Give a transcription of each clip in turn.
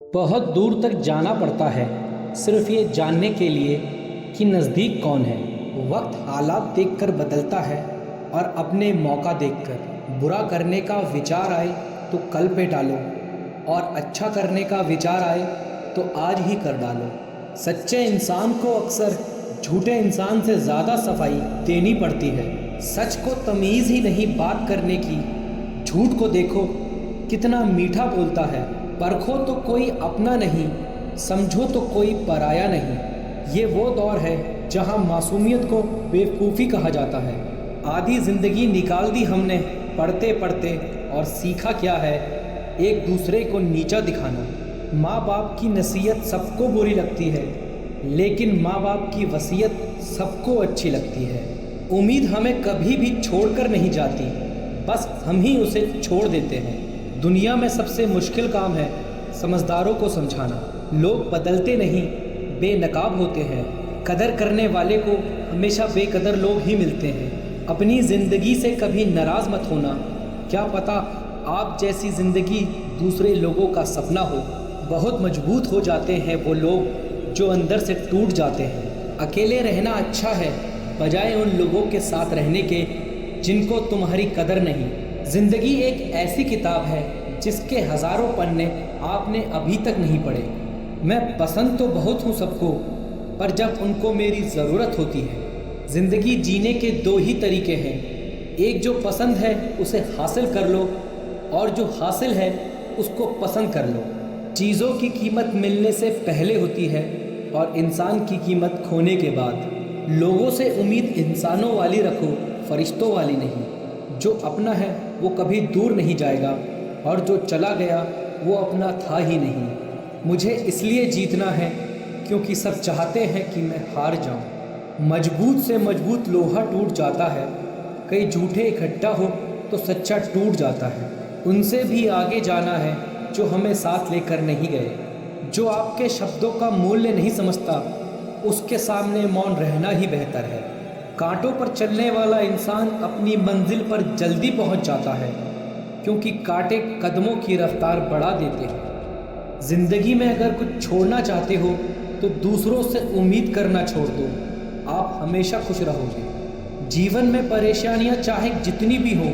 बहुत दूर तक जाना पड़ता है सिर्फ ये जानने के लिए कि नज़दीक कौन है। वक्त हालात देखकर बदलता है और अपने मौका देखकर। बुरा करने का विचार आए तो कल पे टालो और अच्छा करने का विचार आए तो आज ही कर डालो। सच्चे इंसान को अक्सर झूठे इंसान से ज़्यादा सफाई देनी पड़ती है। सच को तमीज़ ही नहीं बात करने की, झूठ को देखो कितना मीठा बोलता है। परखो तो कोई अपना नहीं, समझो तो कोई पराया नहीं। ये वो दौर है जहाँ मासूमियत को बेवकूफ़ी कहा जाता है। आधी ज़िंदगी निकाल दी हमने पढ़ते पढ़ते, और सीखा क्या है, एक दूसरे को नीचा दिखाना। माँ बाप की नसीहत सबको बुरी लगती है, लेकिन माँ बाप की वसीयत सबको अच्छी लगती है। उम्मीद हमें कभी भी छोड़कर नहीं जाती, बस हम ही उसे छोड़ देते हैं। दुनिया में सबसे मुश्किल काम है समझदारों को समझाना। लोग बदलते नहीं, बेनकाब होते हैं। कदर करने वाले को हमेशा बेकदर लोग ही मिलते हैं। अपनी ज़िंदगी से कभी नाराज़ मत होना, क्या पता आप जैसी ज़िंदगी दूसरे लोगों का सपना हो। बहुत मजबूत हो जाते हैं वो लोग जो अंदर से टूट जाते हैं। अकेले रहना अच्छा है बजाय उन लोगों के साथ रहने के जिनको तुम्हारी कदर नहीं। ज़िंदगी एक ऐसी किताब है जिसके हज़ारों पन्ने आपने अभी तक नहीं पढ़े। मैं पसंद तो बहुत हूँ सबको, पर जब उनको मेरी ज़रूरत होती है। ज़िंदगी जीने के दो ही तरीके हैं, एक जो पसंद है उसे हासिल कर लो, और जो हासिल है उसको पसंद कर लो। चीज़ों की कीमत मिलने से पहले होती है और इंसान की कीमत खोने के बाद। लोगों से उम्मीद इंसानों वाली रखो, फरिश्तों वाली नहीं। जो अपना है वो कभी दूर नहीं जाएगा, और जो चला गया वो अपना था ही नहीं। मुझे इसलिए जीतना है क्योंकि सब चाहते हैं कि मैं हार जाऊं। मजबूत से मजबूत लोहा टूट जाता है, कई झूठे इकट्ठा हो तो सच्चा टूट जाता है। उनसे भी आगे जाना है जो हमें साथ लेकर नहीं गए। जो आपके शब्दों का मूल्य नहीं समझता, उसके सामने मौन रहना ही बेहतर है। कांटों पर चलने वाला इंसान अपनी मंजिल पर जल्दी पहुंच जाता है, क्योंकि कांटे कदमों की रफ्तार बढ़ा देते हैं। ज़िंदगी में अगर कुछ छोड़ना चाहते हो तो दूसरों से उम्मीद करना छोड़ दो, आप हमेशा खुश रहोगे। जीवन में परेशानियां चाहे जितनी भी हों,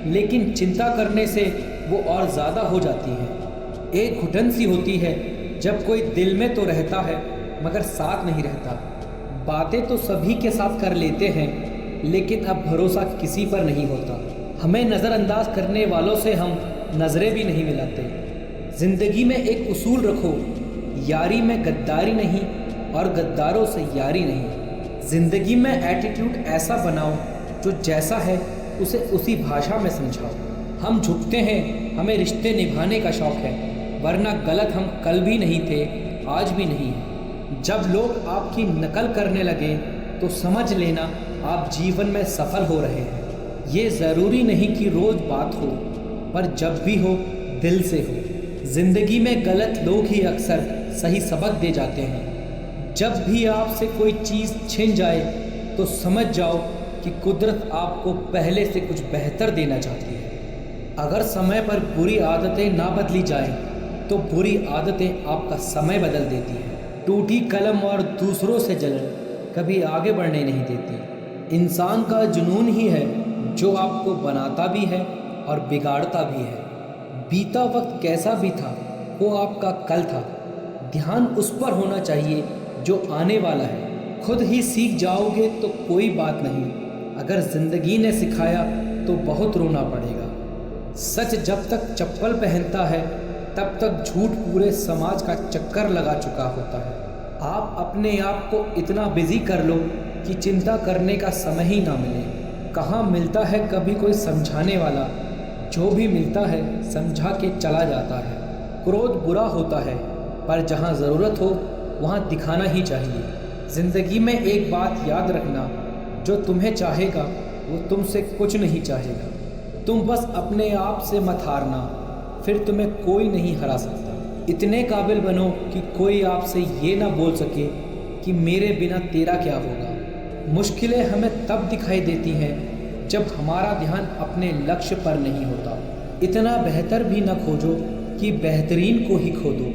लेकिन चिंता करने से वो और ज़्यादा हो जाती हैं। एक घुटन सी होती है जब कोई दिल में तो रहता है मगर साथ नहीं रहता। बातें तो सभी के साथ कर लेते हैं, लेकिन अब भरोसा किसी पर नहीं होता। हमें नज़रअंदाज करने वालों से हम नज़रें भी नहीं मिलाते। ज़िंदगी में एक उसूल रखो, यारी में गद्दारी नहीं और गद्दारों से यारी नहीं। ज़िंदगी में एटीट्यूड ऐसा बनाओ जो जैसा है उसे उसी भाषा में समझाओ। हम झुकते हैं, हमें रिश्ते निभाने का शौक़ है, वरना गलत हम कल भी नहीं थे, आज भी नहीं है। जब लोग आपकी नकल करने लगे तो समझ लेना आप जीवन में सफल हो रहे हैं। ये ज़रूरी नहीं कि रोज़ बात हो, पर जब भी हो दिल से हो। ज़िंदगी में गलत लोग ही अक्सर सही सबक दे जाते हैं। जब भी आपसे कोई चीज़ छिन जाए तो समझ जाओ कि कुदरत आपको पहले से कुछ बेहतर देना चाहती है। अगर समय पर बुरी आदतें ना बदली जाएं, तो बुरी आदतें आपका समय बदल देती हैं। टूटी कलम और दूसरों से जलन कभी आगे बढ़ने नहीं देती। इंसान का जुनून ही है जो आपको बनाता भी है और बिगाड़ता भी है। बीता वक्त कैसा भी था, वो आपका कल था। ध्यान उस पर होना चाहिए जो आने वाला है। खुद ही सीख जाओगे तो कोई बात नहीं, अगर ज़िंदगी ने सिखाया तो बहुत रोना पड़ेगा। सच जब तक चप्पल पहनता है तब तक झूठ पूरे समाज का चक्कर लगा चुका होता है। आप अपने आप को इतना बिजी कर लो कि चिंता करने का समय ही ना मिले। कहाँ मिलता है कभी कोई समझाने वाला, जो भी मिलता है समझा के चला जाता है। क्रोध बुरा होता है, पर जहाँ ज़रूरत हो वहाँ दिखाना ही चाहिए। ज़िंदगी में एक बात याद रखना, जो तुम्हें चाहेगा वो तुमसे कुछ नहीं चाहेगा। तुम बस अपने आप से मत हारना, फिर तुम्हें कोई नहीं हरा सकता। इतने काबिल बनो कि कोई आपसे ये ना बोल सके कि मेरे बिना तेरा क्या होगा। मुश्किलें हमें तब दिखाई देती हैं जब हमारा ध्यान अपने लक्ष्य पर नहीं होता। इतना बेहतर भी न खोजो कि बेहतरीन को ही खो दो।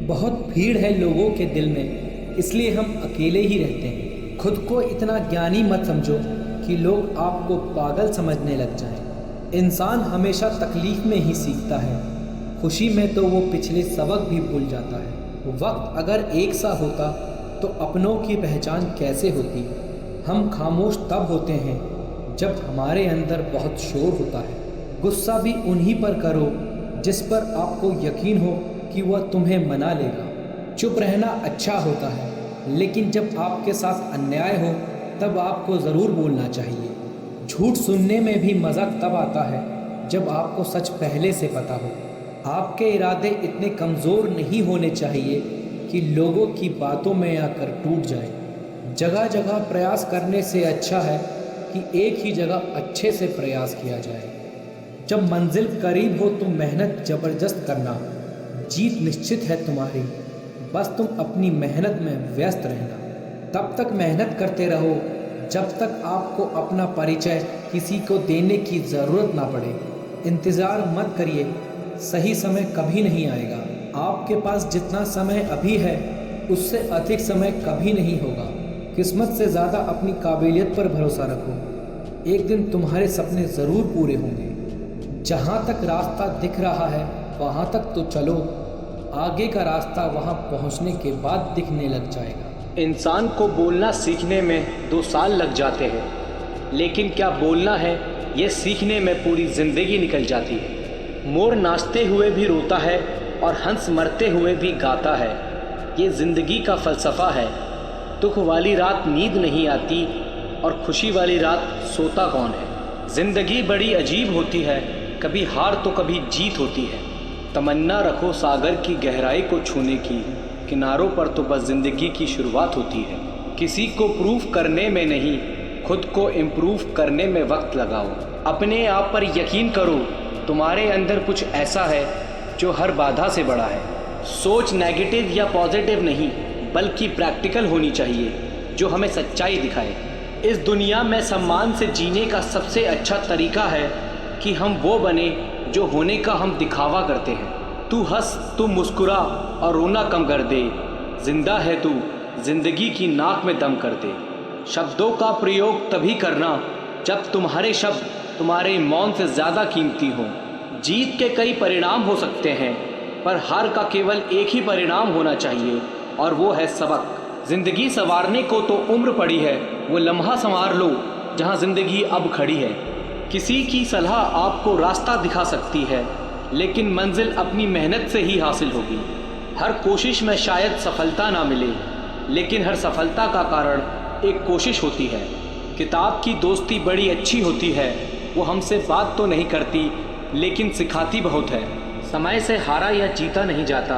बहुत भीड़ है लोगों के दिल में, इसलिए हम अकेले ही रहते हैं। खुद को इतना ज्ञानी मत समझो कि लोग आपको पागल समझने लग जाएं। इंसान हमेशा तकलीफ में ही सीखता है, खुशी में तो वो पिछले सबक भी भूल जाता है। वक्त अगर एक सा होता तो अपनों की पहचान कैसे होती। हम खामोश तब होते हैं जब हमारे अंदर बहुत शोर होता है। गुस्सा भी उन्हीं पर करो जिस पर आपको यकीन हो कि वह तुम्हें मना लेगा। चुप रहना अच्छा होता है, लेकिन जब आपके साथ अन्याय हो तब आपको ज़रूर बोलना चाहिए। झूठ सुनने में भी मज़ा तब आता है जब आपको सच पहले से पता हो। आपके इरादे इतने कमज़ोर नहीं होने चाहिए कि लोगों की बातों में आकर टूट जाए। जगह जगह प्रयास करने से अच्छा है कि एक ही जगह अच्छे से प्रयास किया जाए। जब मंजिल करीब हो तो मेहनत ज़बरदस्त करना, जीत निश्चित है तुम्हारी, बस तुम अपनी मेहनत में व्यस्त रहना। तब तक मेहनत करते रहो जब तक आपको अपना परिचय किसी को देने की ज़रूरत ना पड़े। इंतज़ार मत करिए, सही समय कभी नहीं आएगा। आपके पास जितना समय अभी है उससे अधिक समय कभी नहीं होगा। किस्मत से ज़्यादा अपनी काबिलियत पर भरोसा रखो, एक दिन तुम्हारे सपने ज़रूर पूरे होंगे। जहाँ तक रास्ता दिख रहा है वहाँ तक तो चलो, आगे का रास्ता वहाँ पहुँचने के बाद दिखने लग जाएगा। इंसान को बोलना सीखने में 2 साल लग जाते हैं, लेकिन क्या बोलना है ये सीखने में पूरी ज़िंदगी निकल जाती है। मोर नाचते हुए भी रोता है और हंस मरते हुए भी गाता है, ये ज़िंदगी का फ़लसफ़ा है। दुख वाली रात नींद नहीं आती और खुशी वाली रात सोता कौन है। ज़िंदगी बड़ी अजीब होती है, कभी हार तो कभी जीत होती है। तमन्ना रखो सागर की गहराई को छूने की, किनारों पर तो बस ज़िंदगी की शुरुआत होती है। किसी को प्रूफ करने में नहीं, खुद को इम्प्रूव करने में वक्त लगाओ। अपने आप पर यकीन करो, तुम्हारे अंदर कुछ ऐसा है जो हर बाधा से बड़ा है। सोच नेगेटिव या पॉजिटिव नहीं, बल्कि प्रैक्टिकल होनी चाहिए, जो हमें सच्चाई दिखाए। इस दुनिया में सम्मान से जीने का सबसे अच्छा तरीका है कि हम वो बने जो होने का हम दिखावा करते हैं। तू हंस, तू मुस्कुरा और रोना कम कर दे। जिंदा है तू, जिंदगी की नाक में दम कर दे। शब्दों का प्रयोग तभी करना जब तुम्हारे शब्द तुम्हारे मौन से ज़्यादा कीमती हों। जीत के कई परिणाम हो सकते हैं, पर हार का केवल एक ही परिणाम होना चाहिए, और वो है सबक। ज़िंदगी संवारने को तो उम्र पड़ी है, वो लम्हा संवार लो जहाँ ज़िंदगी अब खड़ी है। किसी की सलाह आपको रास्ता दिखा सकती है, लेकिन मंजिल अपनी मेहनत से ही हासिल होगी। हर कोशिश में शायद सफलता ना मिले, लेकिन हर सफलता का कारण एक कोशिश होती है। किताब की दोस्ती बड़ी अच्छी होती है, वो हमसे बात तो नहीं करती लेकिन सिखाती बहुत है। समय से हारा या जीता नहीं जाता,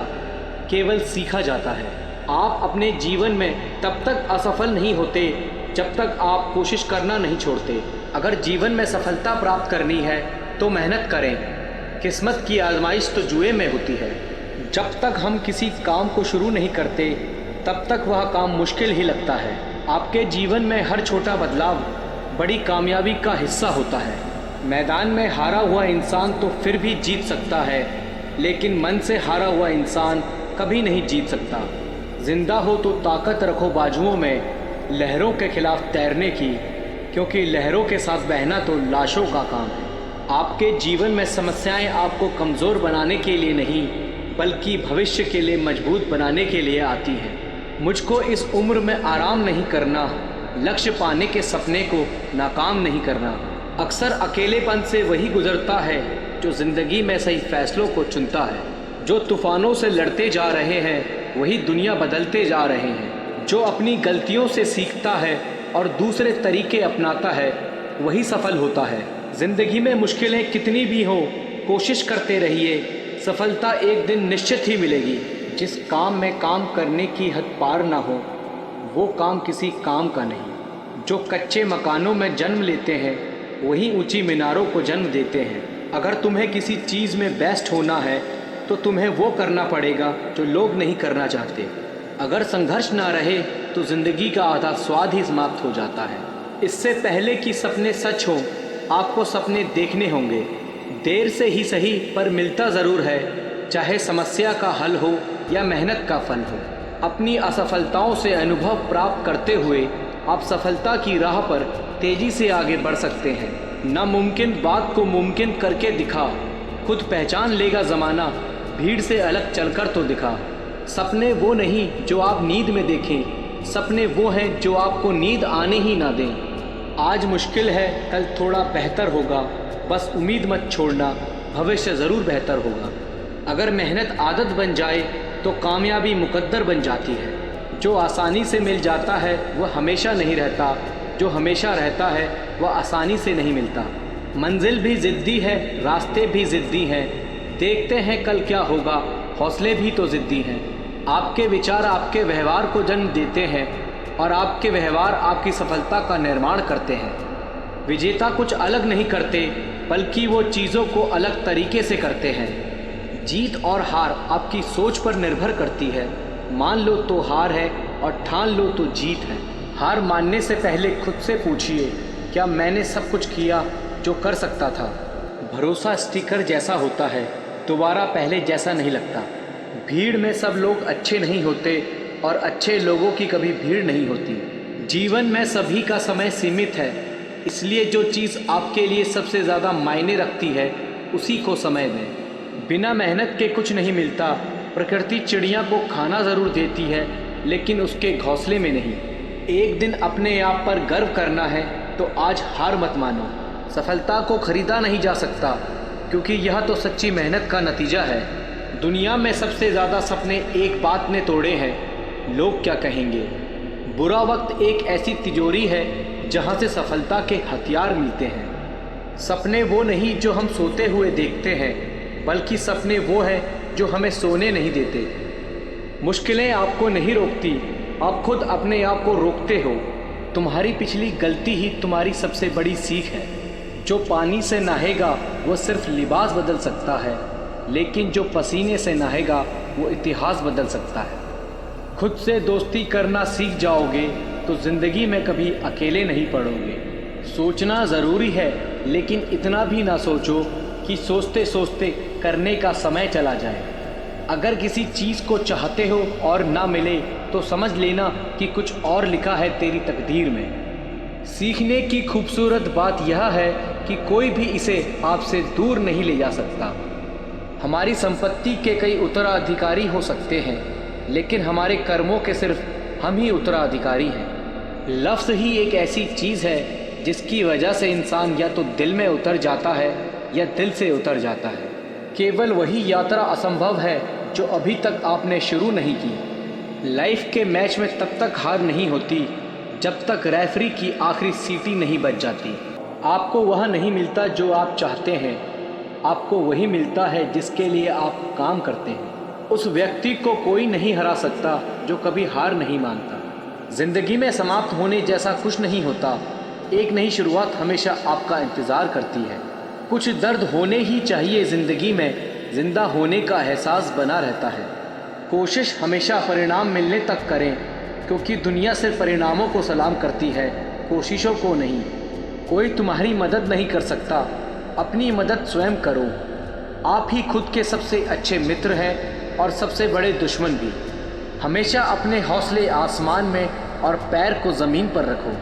केवल सीखा जाता है। आप अपने जीवन में तब तक असफल नहीं होते जब तक आप कोशिश करना नहीं छोड़ते। अगर जीवन में सफलता प्राप्त करनी है तो मेहनत करें। किस्मत की आजमाइश तो जुए में होती है। जब तक हम किसी काम को शुरू नहीं करते तब तक वह काम मुश्किल ही लगता है। आपके जीवन में हर छोटा बदलाव बड़ी कामयाबी का हिस्सा होता है। मैदान में हारा हुआ इंसान तो फिर भी जीत सकता है, लेकिन मन से हारा हुआ इंसान कभी नहीं जीत सकता। जिंदा हो तो ताकत रखो बाजुओं में, लहरों के खिलाफ तैरने की, क्योंकि लहरों के साथ बहना तो लाशों का काम है। आपके जीवन में समस्याएं आपको कमज़ोर बनाने के लिए नहीं, बल्कि भविष्य के लिए मजबूत बनाने के लिए आती हैं। मुझको इस उम्र में आराम नहीं करना, लक्ष्य पाने के सपने को नाकाम नहीं करना। अक्सर अकेलेपन से वही गुजरता है जो ज़िंदगी में सही फैसलों को चुनता है। जो तूफ़ानों से लड़ते जा रहे हैं वही दुनिया बदलते जा रहे हैं। जो अपनी गलतियों से सीखता है और दूसरे तरीके अपनाता है वही सफल होता है। ज़िंदगी में मुश्किलें कितनी भी हो, कोशिश करते रहिए, सफलता एक दिन निश्चित ही मिलेगी। जिस काम में काम करने की हद पार ना हो वो काम किसी काम का नहीं। जो कच्चे मकानों में जन्म लेते हैं वही ऊंची मीनारों को जन्म देते हैं। अगर तुम्हें किसी चीज़ में बेस्ट होना है तो तुम्हें वो करना पड़ेगा जो लोग नहीं करना चाहते। अगर संघर्ष ना रहे तो ज़िंदगी का आधा स्वाद ही समाप्त हो जाता है। इससे पहले कि सपने सच हो आपको सपने देखने होंगे। देर से ही सही पर मिलता ज़रूर है, चाहे समस्या का हल हो या मेहनत का फल हो। अपनी असफलताओं से अनुभव प्राप्त करते हुए आप सफलता की राह पर तेजी से आगे बढ़ सकते हैं। नामुमकिन बात को मुमकिन करके दिखा, खुद पहचान लेगा ज़माना, भीड़ से अलग चलकर तो दिखा। सपने वो नहीं जो आप नींद में देखें, सपने वो हैं जो आपको नींद आने ही ना दें। आज मुश्किल है, कल थोड़ा बेहतर होगा, बस उम्मीद मत छोड़ना, भविष्य ज़रूर बेहतर होगा। अगर मेहनत आदत बन जाए तो कामयाबी मुकद्दर बन जाती है। जो आसानी से मिल जाता है वह हमेशा नहीं रहता, जो हमेशा रहता है वह आसानी से नहीं मिलता। मंजिल भी ज़िद्दी है, रास्ते भी ज़िद्दी हैं, देखते हैं कल क्या होगा, हौसले भी तो ज़िद्दी हैं। आपके विचार आपके व्यवहार को जन्म देते हैं और आपके व्यवहार आपकी सफलता का निर्माण करते हैं। विजेता कुछ अलग नहीं करते, बल्कि वो चीज़ों को अलग तरीके से करते हैं। जीत और हार आपकी सोच पर निर्भर करती है। मान लो तो हार है और ठान लो तो जीत है। हार मानने से पहले खुद से पूछिए, क्या मैंने सब कुछ किया जो कर सकता था? भरोसा स्टिकर जैसा होता है, दोबारा पहले जैसा नहीं लगता। भीड़ में सब लोग अच्छे नहीं होते और अच्छे लोगों की कभी भीड़ नहीं होती। जीवन में सभी का समय सीमित है, इसलिए जो चीज़ आपके लिए सबसे ज़्यादा मायने रखती है उसी को समय दें। बिना मेहनत के कुछ नहीं मिलता। प्रकृति चिड़िया को खाना ज़रूर देती है, लेकिन उसके घोंसले में नहीं। एक दिन अपने आप पर गर्व करना है तो आज हार मत मानो। सफलता को खरीदा नहीं जा सकता, क्योंकि यह तो सच्ची मेहनत का नतीजा है। दुनिया में सबसे ज़्यादा सपने एक बात ने तोड़े हैं, लोग क्या कहेंगे। बुरा वक्त एक ऐसी तिजोरी है जहाँ से सफलता के हथियार मिलते हैं। सपने वो नहीं जो हम सोते हुए देखते हैं, बल्कि सपने वो हैं जो हमें सोने नहीं देते। मुश्किलें आपको नहीं रोकती, आप खुद अपने आप को रोकते हो। तुम्हारी पिछली गलती ही तुम्हारी सबसे बड़ी सीख है। जो पानी से नहाएगा वो सिर्फ लिबास बदल सकता है, लेकिन जो पसीने से नहाएगा वो इतिहास बदल सकता है। खुद से दोस्ती करना सीख जाओगे तो ज़िंदगी में कभी अकेले नहीं पड़ोगे। सोचना ज़रूरी है, लेकिन इतना भी ना सोचो कि सोचते सोचते करने का समय चला जाए। अगर किसी चीज़ को चाहते हो और ना मिले तो समझ लेना कि कुछ और लिखा है तेरी तकदीर में। सीखने की खूबसूरत बात यह है कि कोई भी इसे आपसे दूर नहीं ले जा सकता। हमारी संपत्ति के कई उत्तराधिकारी हो सकते हैं, लेकिन हमारे कर्मों के सिर्फ हम ही उत्तराधिकारी हैं। लफ्ज़ ही एक ऐसी चीज़ है जिसकी वजह से इंसान या तो दिल में उतर जाता है या दिल से उतर जाता है। केवल वही यात्रा असंभव है जो अभी तक आपने शुरू नहीं की। लाइफ के मैच में तब तक हार नहीं होती जब तक रेफरी की आखिरी सीटी नहीं बज जाती। आपको वह नहीं मिलता जो आप चाहते हैं, आपको वही मिलता है जिसके लिए आप काम करते हैं। उस व्यक्ति को कोई नहीं हरा सकता जो कभी हार नहीं मानता। ज़िंदगी में समाप्त होने जैसा कुछ नहीं होता, एक नई शुरुआत हमेशा आपका इंतज़ार करती है। कुछ दर्द होने ही चाहिए ज़िंदगी में, ज़िंदा होने का एहसास बना रहता है। कोशिश हमेशा परिणाम मिलने तक करें, क्योंकि दुनिया सिर्फ परिणामों को सलाम करती है, कोशिशों को नहीं। कोई तुम्हारी मदद नहीं कर सकता, अपनी मदद स्वयं करो। आप ही खुद के सबसे अच्छे मित्र हैं और सबसे बड़े दुश्मन भी। हमेशा अपने हौसले आसमान में और पैर को ज़मीन पर रखो।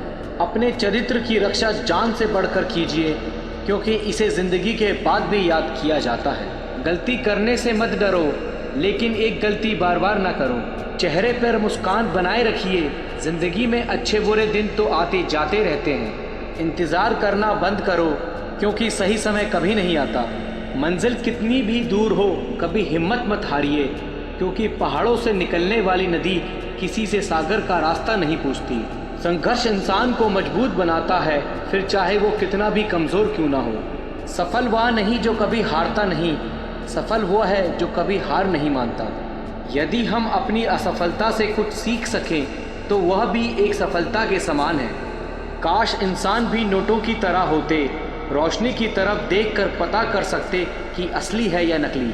अपने चरित्र की रक्षा जान से बढ़कर कीजिए, क्योंकि इसे ज़िंदगी के बाद भी याद किया जाता है। गलती करने से मत डरो, लेकिन एक गलती बार बार ना करो। चेहरे पर मुस्कान बनाए रखिए। ज़िंदगी में अच्छे बुरे दिन तो आते जाते रहते हैं। इंतज़ार करना बंद करो, क्योंकि सही समय कभी नहीं आता। मंजिल कितनी भी दूर हो, कभी हिम्मत मत हारिए, क्योंकि पहाड़ों से निकलने वाली नदी किसी से सागर का रास्ता नहीं पूछती। संघर्ष इंसान को मजबूत बनाता है, फिर चाहे वो कितना भी कमज़ोर क्यों ना हो। सफल वह नहीं जो कभी हारता नहीं, सफल वो है जो कभी हार नहीं मानता। यदि हम अपनी असफलता से कुछ सीख सकें तो वह भी एक सफलता के समान है। काश इंसान भी नोटों की तरह होते, रोशनी की तरफ देखकर पता कर सकते कि असली है या नकली।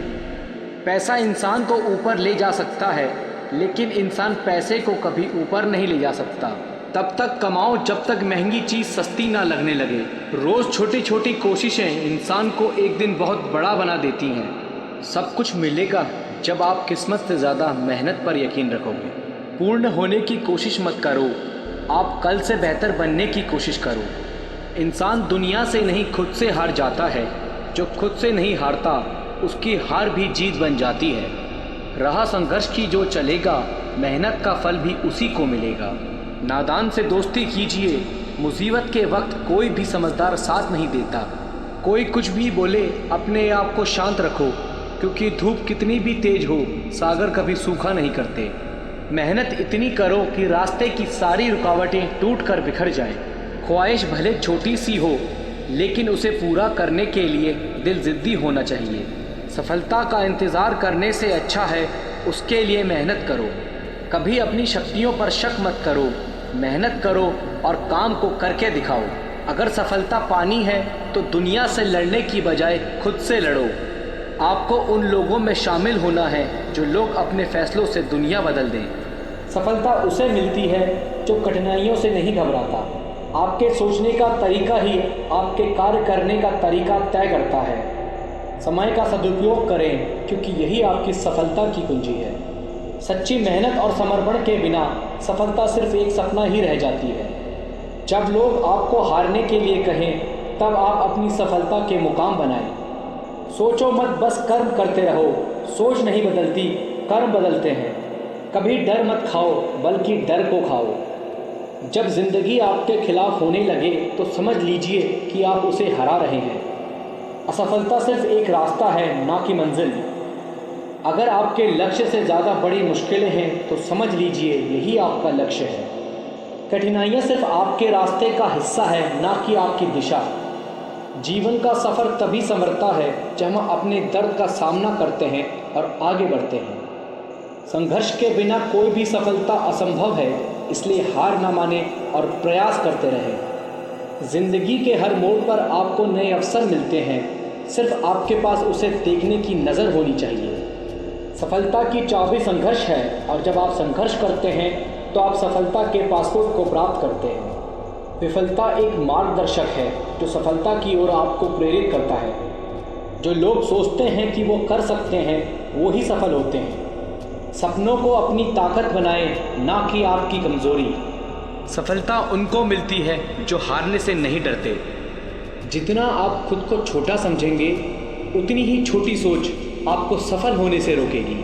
पैसा इंसान को ऊपर ले जा सकता है, लेकिन इंसान पैसे को कभी ऊपर नहीं ले जा सकता। तब तक कमाओ जब तक महंगी चीज़ सस्ती ना लगने लगे। रोज़ छोटी छोटी कोशिशें इंसान को एक दिन बहुत बड़ा बना देती हैं। सब कुछ मिलेगा, जब आप किस्मत से ज़्यादा मेहनत पर यकीन रखोगे। पूर्ण होने की कोशिश मत करो, आप कल से बेहतर बनने की कोशिश करो। इंसान दुनिया से नहीं खुद से हार जाता है, जो खुद से नहीं हारता उसकी हार भी जीत बन जाती है। राह संघर्ष की जो चलेगा, मेहनत का फल भी उसी को मिलेगा। नादान से दोस्ती कीजिए, मुसीबत के वक्त कोई भी समझदार साथ नहीं देता। कोई कुछ भी बोले, अपने आप को शांत रखो, क्योंकि धूप कितनी भी तेज हो, सागर कभी सूखा नहीं करते। मेहनत इतनी करो कि रास्ते की सारी रुकावटें टूट कर बिखर जाएं। ख्वाहिश भले छोटी सी हो, लेकिन उसे पूरा करने के लिए दिल ज़िद्दी होना चाहिए। सफलता का इंतज़ार करने से अच्छा है उसके लिए मेहनत करो। कभी अपनी शक्तियों पर शक मत करो, मेहनत करो और काम को करके दिखाओ। अगर सफलता पानी है तो दुनिया से लड़ने की बजाय खुद से लड़ो। आपको उन लोगों में शामिल होना है जो लोग अपने फैसलों से दुनिया बदल दें। सफलता उसे मिलती है जो कठिनाइयों से नहीं घबराता। आपके सोचने का तरीका ही आपके कार्य करने का तरीका तय करता है। समय का सदुपयोग करें, क्योंकि यही आपकी सफलता की कुंजी है। सच्ची मेहनत और समर्पण के बिना सफलता सिर्फ एक सपना ही रह जाती है। जब लोग आपको हारने के लिए कहें, तब आप अपनी सफलता के मुकाम बनाएं। सोचो मत, बस कर्म करते रहो। सोच नहीं बदलती, कर्म बदलते हैं। कभी डर मत खाओ, बल्कि डर को खाओ। जब ज़िंदगी आपके खिलाफ होने लगे तो समझ लीजिए कि आप उसे हरा रहे हैं। असफलता सिर्फ एक रास्ता है, ना कि मंजिल। अगर आपके लक्ष्य से ज़्यादा बड़ी मुश्किलें हैं तो समझ लीजिए यही आपका लक्ष्य है। कठिनाइयाँ सिर्फ आपके रास्ते का हिस्सा है, ना कि आपकी दिशा। जीवन का सफ़र तभी संवरता है जब हम अपने दर्द का सामना करते हैं और आगे बढ़ते हैं। संघर्ष के बिना कोई भी सफलता असंभव है, इसलिए हार ना माने और प्रयास करते रहें। ज़िंदगी के हर मोड़ पर आपको नए अवसर मिलते हैं, सिर्फ आपके पास उसे देखने की नज़र होनी चाहिए। सफलता की चाबी संघर्ष है, और जब आप संघर्ष करते हैं तो आप सफलता के पासपोर्ट को प्राप्त करते हैं। विफलता एक मार्गदर्शक है जो सफलता की ओर आपको प्रेरित करता है। जो लोग सोचते हैं कि वो कर सकते हैं, वो ही सफल होते हैं। सपनों को अपनी ताकत बनाएं, ना कि आपकी कमज़ोरी। सफलता उनको मिलती है जो हारने से नहीं डरते। जितना आप खुद को छोटा समझेंगे, उतनी ही छोटी सोच आपको सफल होने से रोकेगी।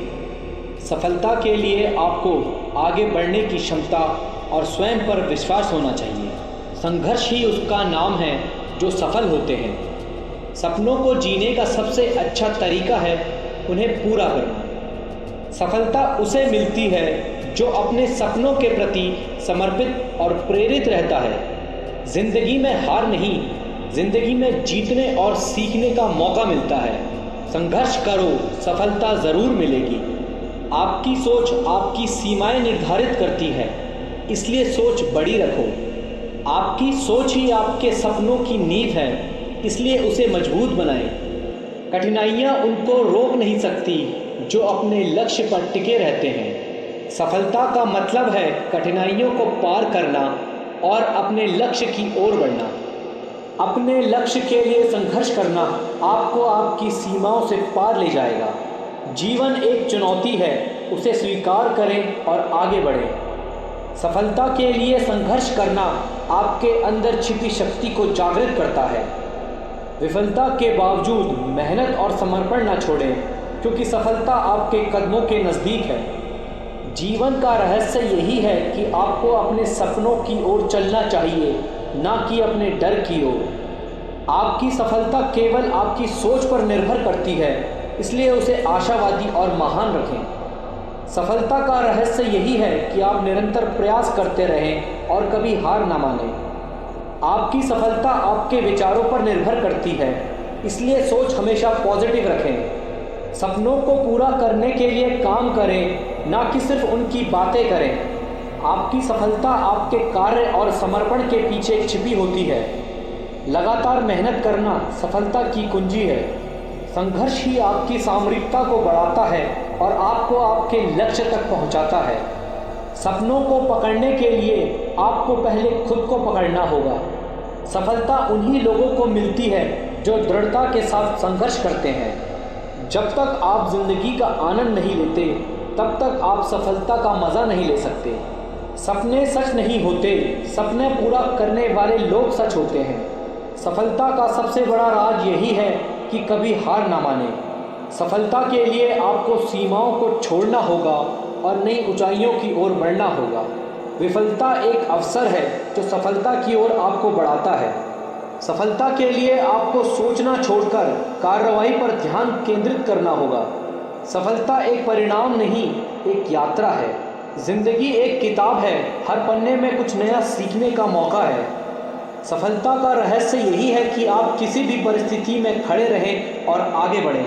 सफलता के लिए आपको आगे बढ़ने की क्षमता और स्वयं पर विश्वास होना चाहिए। संघर्ष ही उसका नाम है जो सफल होते हैं। सपनों को जीने का सबसे अच्छा तरीका है उन्हें पूरा करना। सफलता उसे मिलती है जो अपने सपनों के प्रति समर्पित और प्रेरित रहता है। ज़िंदगी में हार नहीं, ज़िंदगी में जीतने और सीखने का मौका मिलता है। संघर्ष करो, सफलता ज़रूर मिलेगी। आपकी सोच आपकी सीमाएं निर्धारित करती है, इसलिए सोच बड़ी रखो। आपकी सोच ही आपके सपनों की नींव है, इसलिए उसे मजबूत बनाएं। कठिनाइयाँ उनको रोक नहीं सकती जो अपने लक्ष्य पर टिके रहते हैं। सफलता का मतलब है कठिनाइयों को पार करना और अपने लक्ष्य की ओर बढ़ना। अपने लक्ष्य के लिए संघर्ष करना आपको आपकी सीमाओं से पार ले जाएगा। जीवन एक चुनौती है, उसे स्वीकार करें और आगे बढ़ें। सफलता के लिए संघर्ष करना आपके अंदर छिपी शक्ति को जागृत करता है। विफलता के बावजूद मेहनत और समर्पण न छोड़ें, क्योंकि सफलता आपके कदमों के नज़दीक है। जीवन का रहस्य यही है कि आपको अपने सपनों की ओर चलना चाहिए, ना कि अपने डर की ओर। आपकी सफलता केवल आपकी सोच पर निर्भर करती है, इसलिए उसे आशावादी और महान रखें। सफलता का रहस्य यही है कि आप निरंतर प्रयास करते रहें और कभी हार ना मानें। आपकी सफलता आपके विचारों पर निर्भर करती है, इसलिए सोच हमेशा पॉजिटिव रखें। सपनों को पूरा करने के लिए काम करें, ना कि सिर्फ उनकी बातें करें। आपकी सफलता आपके कार्य और समर्पण के पीछे छिपी होती है। लगातार मेहनत करना सफलता की कुंजी है। संघर्ष ही आपकी सामरिकता को बढ़ाता है और आपको आपके लक्ष्य तक पहुंचाता है। सपनों को पकड़ने के लिए आपको पहले खुद को पकड़ना होगा। सफलता उन्हीं लोगों को मिलती है जो दृढ़ता के साथ संघर्ष करते हैं। जब तक आप जिंदगी का आनंद नहीं लेते तब तक आप सफलता का मज़ा नहीं ले सकते। सपने सच नहीं होते, सपने पूरा करने वाले लोग सच होते हैं। सफलता का सबसे बड़ा राज यही है कि कभी हार ना माने। सफलता के लिए आपको सीमाओं को छोड़ना होगा और नई ऊंचाइयों की ओर बढ़ना होगा। विफलता एक अवसर है जो सफलता की ओर आपको बढ़ाता है। सफलता के लिए आपको सोचना छोड़कर कार्रवाई पर ध्यान केंद्रित करना होगा। सफलता एक परिणाम नहीं, एक यात्रा है। जिंदगी एक किताब है, हर पन्ने में कुछ नया सीखने का मौका है। सफलता का रहस्य यही है कि आप किसी भी परिस्थिति में खड़े रहें और आगे बढ़ें।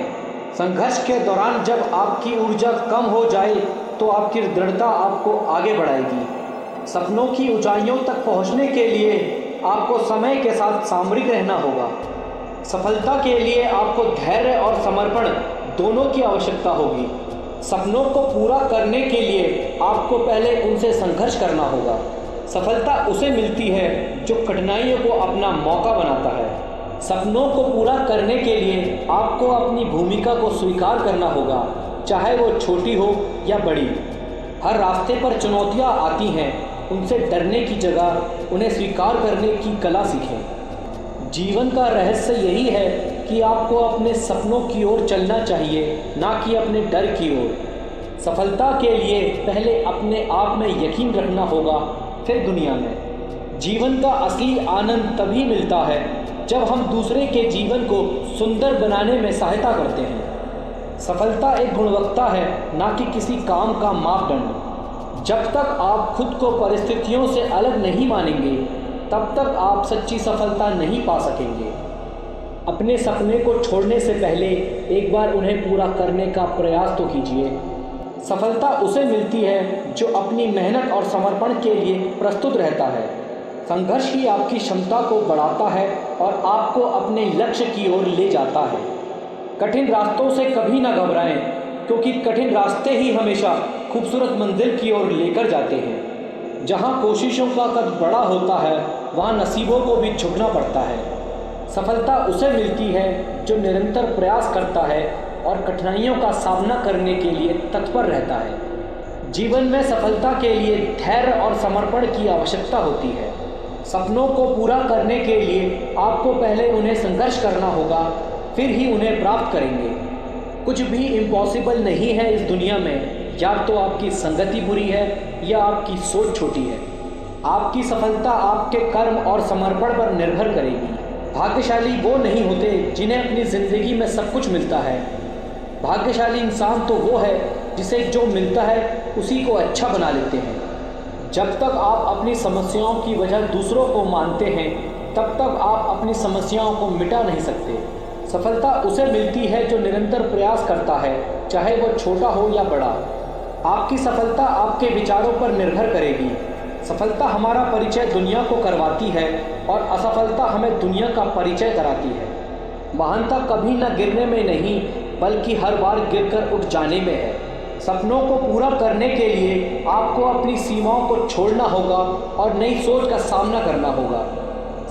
संघर्ष के दौरान जब आपकी ऊर्जा कम हो जाए तो आपकी दृढ़ता आपको आगे बढ़ाएगी। सपनों की ऊंचाइयों तक पहुंचने के लिए आपको समय के साथ सामरिक रहना होगा। सफलता के लिए आपको धैर्य और समर्पण दोनों की आवश्यकता होगी। सपनों को पूरा करने के लिए आपको पहले उनसे संघर्ष करना होगा। सफलता उसे मिलती है जो कठिनाइयों को अपना मौका बनाता है। सपनों को पूरा करने के लिए आपको अपनी भूमिका को स्वीकार करना होगा, चाहे वो छोटी हो या बड़ी। हर रास्ते पर चुनौतियां आती हैं, उनसे डरने की जगह उन्हें स्वीकार करने की कला सीखें। जीवन का रहस्य यही है कि आपको अपने सपनों की ओर चलना चाहिए, ना कि अपने डर की ओर। सफलता के लिए पहले अपने आप में यकीन रखना होगा, फिर दुनिया में। जीवन का असली आनंद तभी मिलता है जब हम दूसरे के जीवन को सुंदर बनाने में सहायता करते हैं। सफलता एक गुणवत्ता है, ना कि किसी काम का मापदंड। जब तक आप खुद को परिस्थितियों से अलग नहीं मानेंगे, तब तक आप सच्ची सफलता नहीं पा सकेंगे। अपने सपने को छोड़ने से पहले एक बार उन्हें पूरा करने का प्रयास तो कीजिए। सफलता उसे मिलती है जो अपनी मेहनत और समर्पण के लिए प्रस्तुत रहता है। संघर्ष ही आपकी क्षमता को बढ़ाता है और आपको अपने लक्ष्य की ओर ले जाता है। कठिन रास्तों से कभी ना घबराएं, क्योंकि कठिन रास्ते ही हमेशा खूबसूरत मंजिल की ओर लेकर जाते हैं। जहां कोशिशों का कद बड़ा होता है, वहां नसीबों को भी झुकना पड़ता है। सफलता उसे मिलती है जो निरंतर प्रयास करता है और कठिनाइयों का सामना करने के लिए तत्पर रहता है। जीवन में सफलता के लिए धैर्य और समर्पण की आवश्यकता होती है। सपनों को पूरा करने के लिए आपको पहले उन्हें संघर्ष करना होगा, फिर ही उन्हें प्राप्त करेंगे। कुछ भी इम्पॉसिबल नहीं है इस दुनिया में। या तो आपकी संगति बुरी है या आपकी सोच छोटी है। आपकी सफलता आपके कर्म और समर्पण पर निर्भर करेगी। भाग्यशाली वो नहीं होते जिन्हें अपनी ज़िंदगी में सब कुछ मिलता है। भाग्यशाली इंसान तो वो है जिसे जो मिलता है उसी को अच्छा बना लेते हैं। जब तक आप अपनी समस्याओं की वजह दूसरों को मानते हैं, तब तक आप अपनी समस्याओं को मिटा नहीं सकते। सफलता उसे मिलती है जो निरंतर प्रयास करता है, चाहे वो छोटा हो या बड़ा। आपकी सफलता आपके विचारों पर निर्भर करेगी। सफलता हमारा परिचय दुनिया को करवाती है और असफलता हमें दुनिया का परिचय कराती है। महानता कभी न गिरने में नहीं, बल्कि हर बार गिरकर उठ जाने में है। सपनों को पूरा करने के लिए आपको अपनी सीमाओं को छोड़ना होगा और नई सोच का सामना करना होगा।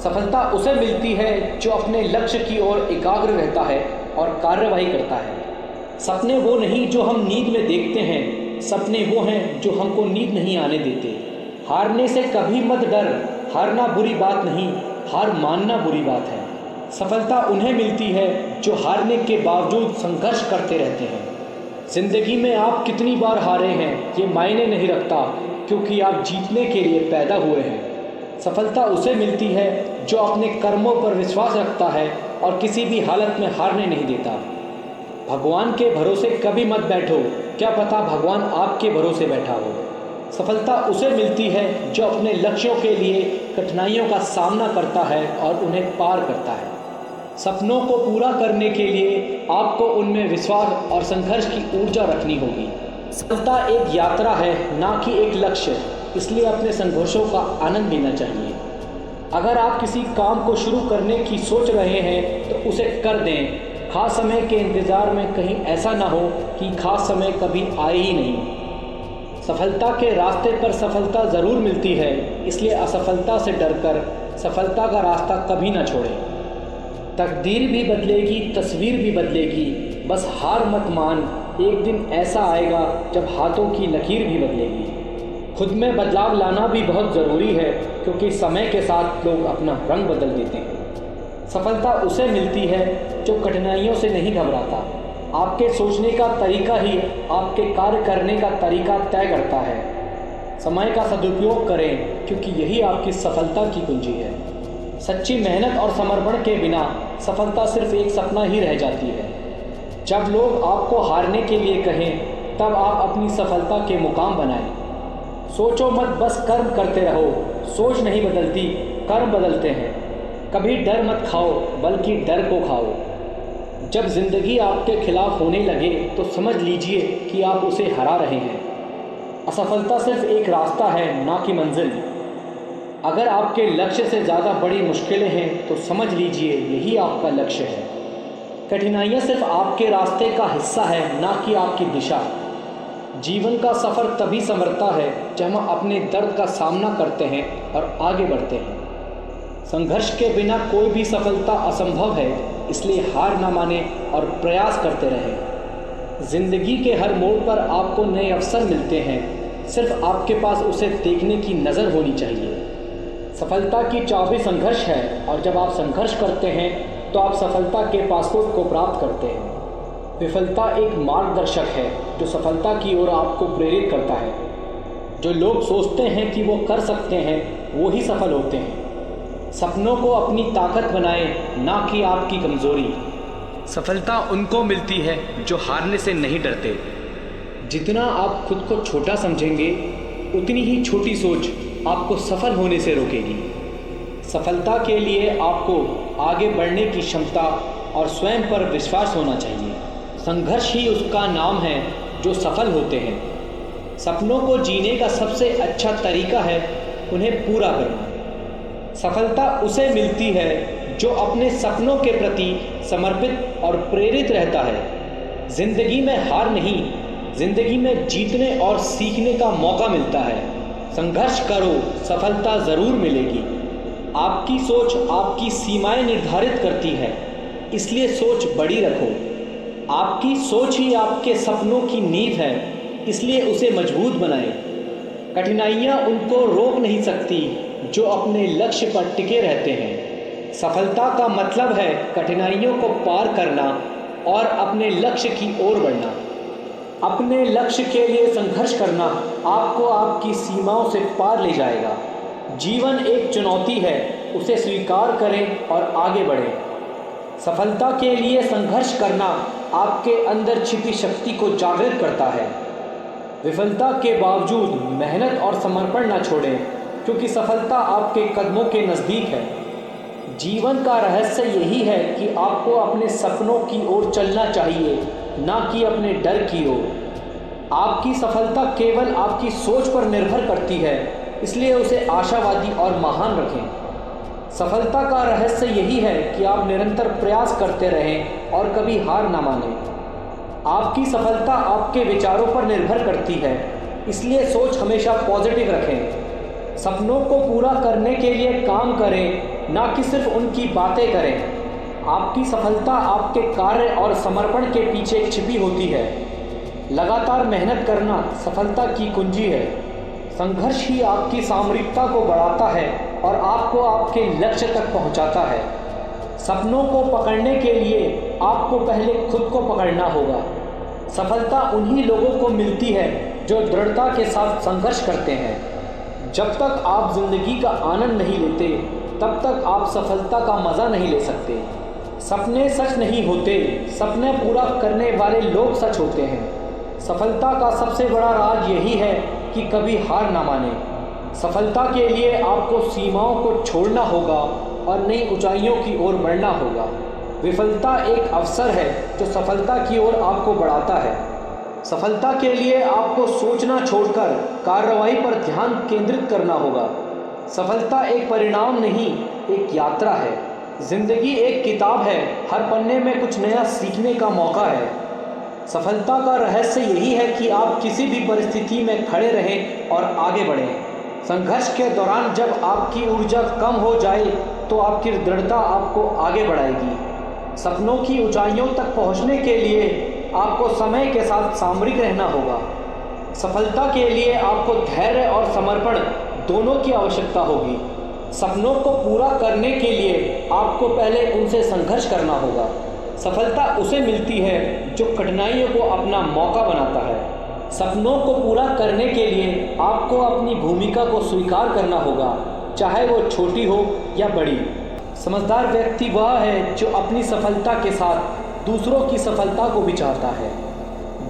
सफलता उसे मिलती है जो अपने लक्ष्य की ओर एकाग्र रहता है और कार्रवाई करता है। सपने वो नहीं जो हम नींद में देखते हैं, सपने वो हैं जो हमको नींद नहीं आने देते। हारने से कभी मत डर, हारना बुरी बात नहीं, हार मानना बुरी बात है। सफलता उन्हें मिलती है जो हारने के बावजूद संघर्ष करते रहते हैं। जिंदगी में आप कितनी बार हारे हैं ये मायने नहीं रखता, क्योंकि आप जीतने के लिए पैदा हुए हैं। सफलता उसे मिलती है जो अपने कर्मों पर विश्वास रखता है और किसी भी हालत में हारने नहीं देता। भगवान के भरोसे कभी मत बैठो, क्या पता भगवान आपके भरोसे बैठा हो। सफलता उसे मिलती है जो अपने लक्ष्यों के लिए कठिनाइयों का सामना करता है और उन्हें पार करता है। सपनों को पूरा करने के लिए आपको उनमें विश्वास और संघर्ष की ऊर्जा रखनी होगी। सफलता एक यात्रा है, ना कि एक लक्ष्य, इसलिए अपने संघर्षों का आनंद लेना चाहिए। अगर आप किसी काम को शुरू करने की सोच रहे हैं तो उसे कर दें। खास समय के इंतज़ार में कहीं ऐसा ना हो कि खास समय कभी आए ही नहीं। सफलता के रास्ते पर सफलता ज़रूर मिलती है, इसलिए असफलता से डरकर सफलता का रास्ता कभी ना छोड़ें। तकदीर भी बदलेगी, तस्वीर भी बदलेगी, बस हार मत मान, एक दिन ऐसा आएगा जब हाथों की लकीर भी बदलेगी। खुद में बदलाव लाना भी बहुत ज़रूरी है, क्योंकि समय के साथ लोग अपना रंग बदल देते हैं। सफलता उसे मिलती है जो कठिनाइयों से नहीं घबराता। आपके सोचने का तरीका ही आपके कार्य करने का तरीका तय करता है। समय का सदुपयोग करें, क्योंकि यही आपकी सफलता की कुंजी है। सच्ची मेहनत और समर्पण के बिना सफलता सिर्फ एक सपना ही रह जाती है। जब लोग आपको हारने के लिए कहें, तब आप अपनी सफलता के मुकाम बनाएं। सोचो मत, बस कर्म करते रहो। सोच नहीं बदलती, कर्म बदलते हैं। कभी डर मत खाओ, बल्कि डर को खाओ। जब ज़िंदगी आपके खिलाफ होने लगे तो समझ लीजिए कि आप उसे हरा रहे हैं। असफलता सिर्फ एक रास्ता है, ना कि मंजिल। अगर आपके लक्ष्य से ज़्यादा बड़ी मुश्किलें हैं तो समझ लीजिए यही आपका लक्ष्य है। कठिनाइयाँ सिर्फ आपके रास्ते का हिस्सा है, ना कि आपकी दिशा। जीवन का सफ़र तभी संवरता है जब हम अपने दर्द का सामना करते हैं और आगे बढ़ते हैं। संघर्ष के बिना कोई भी सफलता असंभव है, इसलिए हार ना माने और प्रयास करते रहें। ज़िंदगी के हर मोड़ पर आपको नए अवसर मिलते हैं, सिर्फ आपके पास उसे देखने की नज़र होनी चाहिए। सफलता की चाबी संघर्ष है, और जब आप संघर्ष करते हैं तो आप सफलता के पासपोर्ट को प्राप्त करते हैं। विफलता एक मार्गदर्शक है जो सफलता की ओर आपको प्रेरित करता है। जो लोग सोचते हैं कि वो कर सकते हैं, वो ही सफल होते हैं। सपनों को अपनी ताकत बनाएं, ना कि आपकी कमज़ोरी। सफलता उनको मिलती है जो हारने से नहीं डरते। जितना आप खुद को छोटा समझेंगे, उतनी ही छोटी सोच आपको सफल होने से रोकेगी। सफलता के लिए आपको आगे बढ़ने की क्षमता और स्वयं पर विश्वास होना चाहिए। संघर्ष ही उसका नाम है जो सफल होते हैं। सपनों को जीने का सबसे अच्छा तरीका है उन्हें पूरा करना। सफलता उसे मिलती है जो अपने सपनों के प्रति समर्पित और प्रेरित रहता है। ज़िंदगी में हार नहीं, ज़िंदगी में जीतने और सीखने का मौका मिलता है। संघर्ष करो, सफलता ज़रूर मिलेगी। आपकी सोच आपकी सीमाएं निर्धारित करती है, इसलिए सोच बड़ी रखो। आपकी सोच ही आपके सपनों की नींव है, इसलिए उसे मजबूत बनाएं। कठिनाइयाँ उनको रोक नहीं सकती जो अपने लक्ष्य पर टिके रहते हैं। सफलता का मतलब है कठिनाइयों को पार करना और अपने लक्ष्य की ओर बढ़ना। अपने लक्ष्य के लिए संघर्ष करना आपको आपकी सीमाओं से पार ले जाएगा। जीवन एक चुनौती है, उसे स्वीकार करें और आगे बढ़ें। सफलता के लिए संघर्ष करना आपके अंदर छिपी शक्ति को जागृत करता है। विफलता के बावजूद मेहनत और समर्पण न छोड़ें, क्योंकि सफलता आपके कदमों के नज़दीक है। जीवन का रहस्य यही है कि आपको अपने सपनों की ओर चलना चाहिए, ना कि अपने डर की ओर। आपकी सफलता केवल आपकी सोच पर निर्भर करती है, इसलिए उसे आशावादी और महान रखें। सफलता का रहस्य यही है कि आप निरंतर प्रयास करते रहें और कभी हार ना मानें। आपकी सफलता आपके विचारों पर निर्भर करती है, इसलिए सोच हमेशा पॉजिटिव रखें। सपनों को पूरा करने के लिए काम करें, ना कि सिर्फ उनकी बातें करें। आपकी सफलता आपके कार्य और समर्पण के पीछे छिपी होती है। लगातार मेहनत करना सफलता की कुंजी है। संघर्ष ही आपकी सामरिकता को बढ़ाता है और आपको आपके लक्ष्य तक पहुंचाता है। सपनों को पकड़ने के लिए आपको पहले खुद को पकड़ना होगा। सफलता उन्हीं लोगों को मिलती है जो दृढ़ता के साथ संघर्ष करते हैं। जब तक आप जिंदगी का आनंद नहीं लेते, तब तक आप सफलता का मज़ा नहीं ले सकते। सपने सच नहीं होते, सपने पूरा करने वाले लोग सच होते हैं। सफलता का सबसे बड़ा राज यही है कि कभी हार ना माने। सफलता के लिए आपको सीमाओं को छोड़ना होगा और नई ऊंचाइयों की ओर बढ़ना होगा। विफलता एक अवसर है जो सफलता की ओर आपको बढ़ाता है। सफलता के लिए आपको सोचना छोड़कर कार्रवाई पर ध्यान केंद्रित करना होगा। सफलता एक परिणाम नहीं, एक यात्रा है। जिंदगी एक किताब है, हर पन्ने में कुछ नया सीखने का मौका है। सफलता का रहस्य यही है कि आप किसी भी परिस्थिति में खड़े रहें और आगे बढ़ें। संघर्ष के दौरान जब आपकी ऊर्जा कम हो जाए तो आपकी दृढ़ता आपको आगे बढ़ाएगी। सपनों की ऊंचाइयों तक पहुंचने के लिए आपको समय के साथ सामरिक रहना होगा। सफलता के लिए आपको धैर्य और समर्पण दोनों की आवश्यकता होगी। सपनों को पूरा करने के लिए आपको पहले उनसे संघर्ष करना होगा। सफलता उसे मिलती है जो कठिनाइयों को अपना मौका बनाता है। सपनों को पूरा करने के लिए आपको अपनी भूमिका को स्वीकार करना होगा, चाहे वो छोटी हो या बड़ी। समझदार व्यक्ति वह है जो अपनी सफलता के साथ दूसरों की सफलता को भी चाहता है।